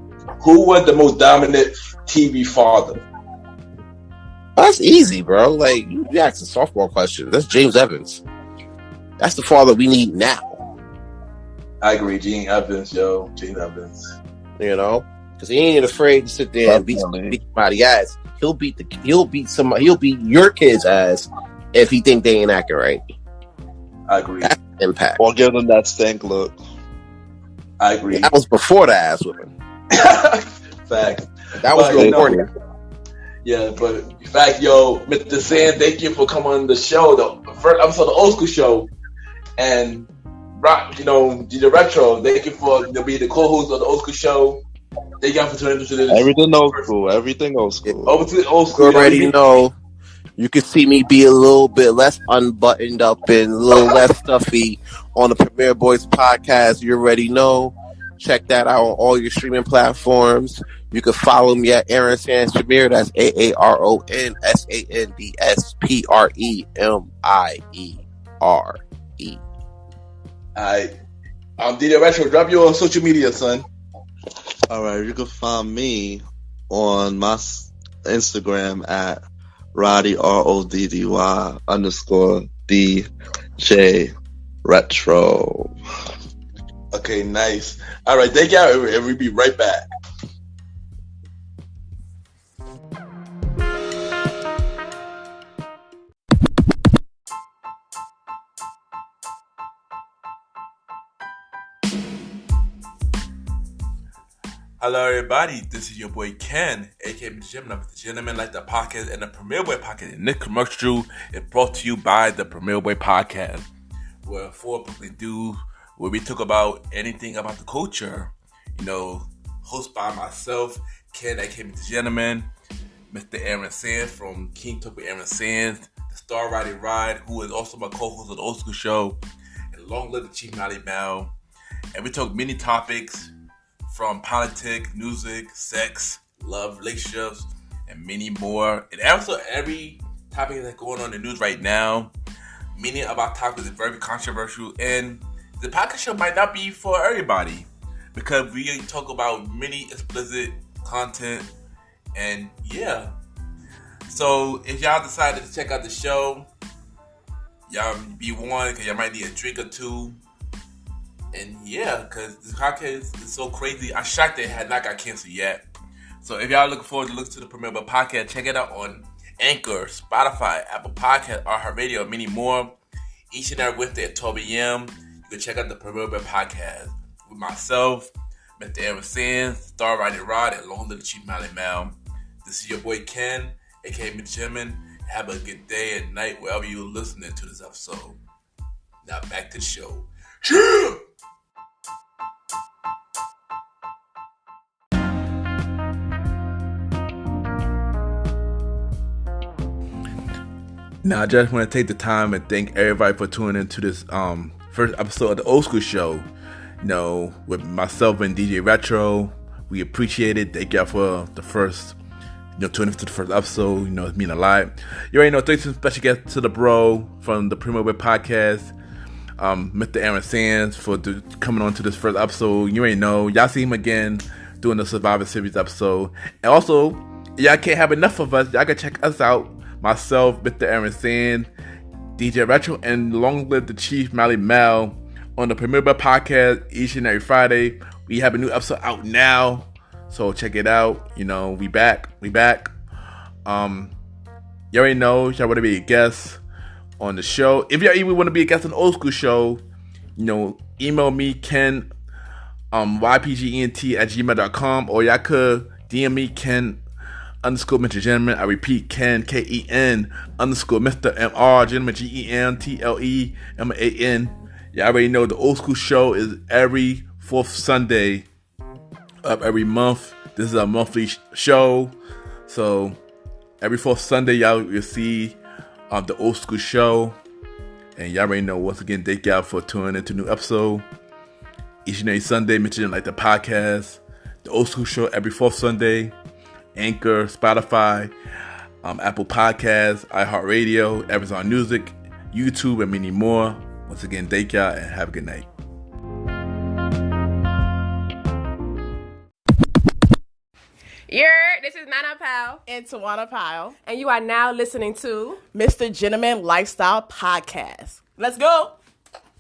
who was the most dominant TV father? That's easy, bro. Like you asked a softball question. That's James Evans. That's the father we need now. I agree, James Evans. You know, because he ain't afraid to sit there and beat somebody's ass. He'll beat your kid's ass if he think they ain't acting right. I agree. That's impact. Or give them that stank look. I agree. That was before the ass whipping. Fact. That was real corny. Yeah, but in fact, Mr. Sand, thank you for coming on the show, the first episode of the Old School Show, and the Retro. Thank you for being the co-host of the Old School Show. Thank you for tuning into this. Everything old school. Over to the old school. You already know. You can see me be a little bit less unbuttoned up and a little less stuffy on the Premier Boyz podcast. You already know. Check that out on all your streaming platforms. You can follow me at Aaron Sands Premier. That's AARONSANDSPREMIERE. Alright. DJ Retro, drop your social media, son. Alright, you can find me on my Instagram at Roddy RODDY _DJ Retro. Okay, nice. Alright, thank y'all, and we'll be right back. Hello, everybody. This is your boy Ken, aka MrGentleman, like the podcast and the Premier Boy podcast. And this commercial is brought to you by the Premier Boy podcast, where where we talk about anything about the culture. Hosted by myself, Ken, aka MrGentleman, Mr. Aaron Sands from King Talk with Aaron Sands, the Star Roddy Ride, who is also my co-host of the Old School Show, and long live the Chief Nolly Bell. And we talk many topics, from politics, music, sex, love, relationships, and many more. And also every topics that's going on in the news right now. Many of our topics are very controversial, and the podcast show might not be for everybody because we talk about many explicit content, and yeah. So if y'all decided to check out the show, y'all be warned because y'all might need a drink or two. And yeah, because this podcast is so crazy. I'm shocked that it had not got canceled yet. So if y'all looking forward to listen to the premiere of the podcast, check it out on Anchor, Spotify, Apple Podcast, iHeartRadio, and many more. Each and every Wednesday at 12 a.m. You can check out the premiere of the podcast with myself, Mr. Aaron Sands, Star Roddy Rod, and Long Little Chief Mally Mal. This is your boy Ken, aka MrGentleman. Have a good day and night wherever you're listening to this episode. Now back to the show. Yeah! Now, I just want to take the time and thank everybody for tuning into this first episode of the Old School Show. You know, with myself and DJ Retro, we appreciate it. Thank y'all for the first, tuning into the first episode. You know, it means a lot. You already know, thanks to special guest to the bro from the Primo Web Podcast, Mr. Aaron Sands, for coming on to this first episode. You already know, y'all see him again doing the Survivor Series episode. And also, y'all can't have enough of us. Y'all can check us out. Myself, Mr. Aaron Sand, DJ Retro, and Long Live the Chief Mally Mal on the Premier Podcast each and every Friday. We have a new episode out now, so check it out. You know, we back. You already know, y'all want to be a guest on the show. If y'all even want to be a guest on the Old School Show, email me, Ken, ypgent@gmail.com, or y'all could DM me, Ken _MrGentleman. I repeat, Ken, KEN _Mr. MR Gentleman, GENTLEMAN. You already know the Old School Show is every fourth Sunday of every month. This is a monthly show, so every fourth Sunday y'all will see the Old School Show. And y'all already know, once again, thank y'all for tuning into a new episode each and every Sunday. Mentioning like the podcast, the Old School Show every fourth Sunday. Anchor, Spotify, Apple Podcasts, iHeartRadio, Amazon Music, YouTube, and many more. Once again, thank y'all and have a good night. This is Nana Powell and Tawana Pyle, and you are now listening to MrGentleman Lifestyle Podcast. Let's go.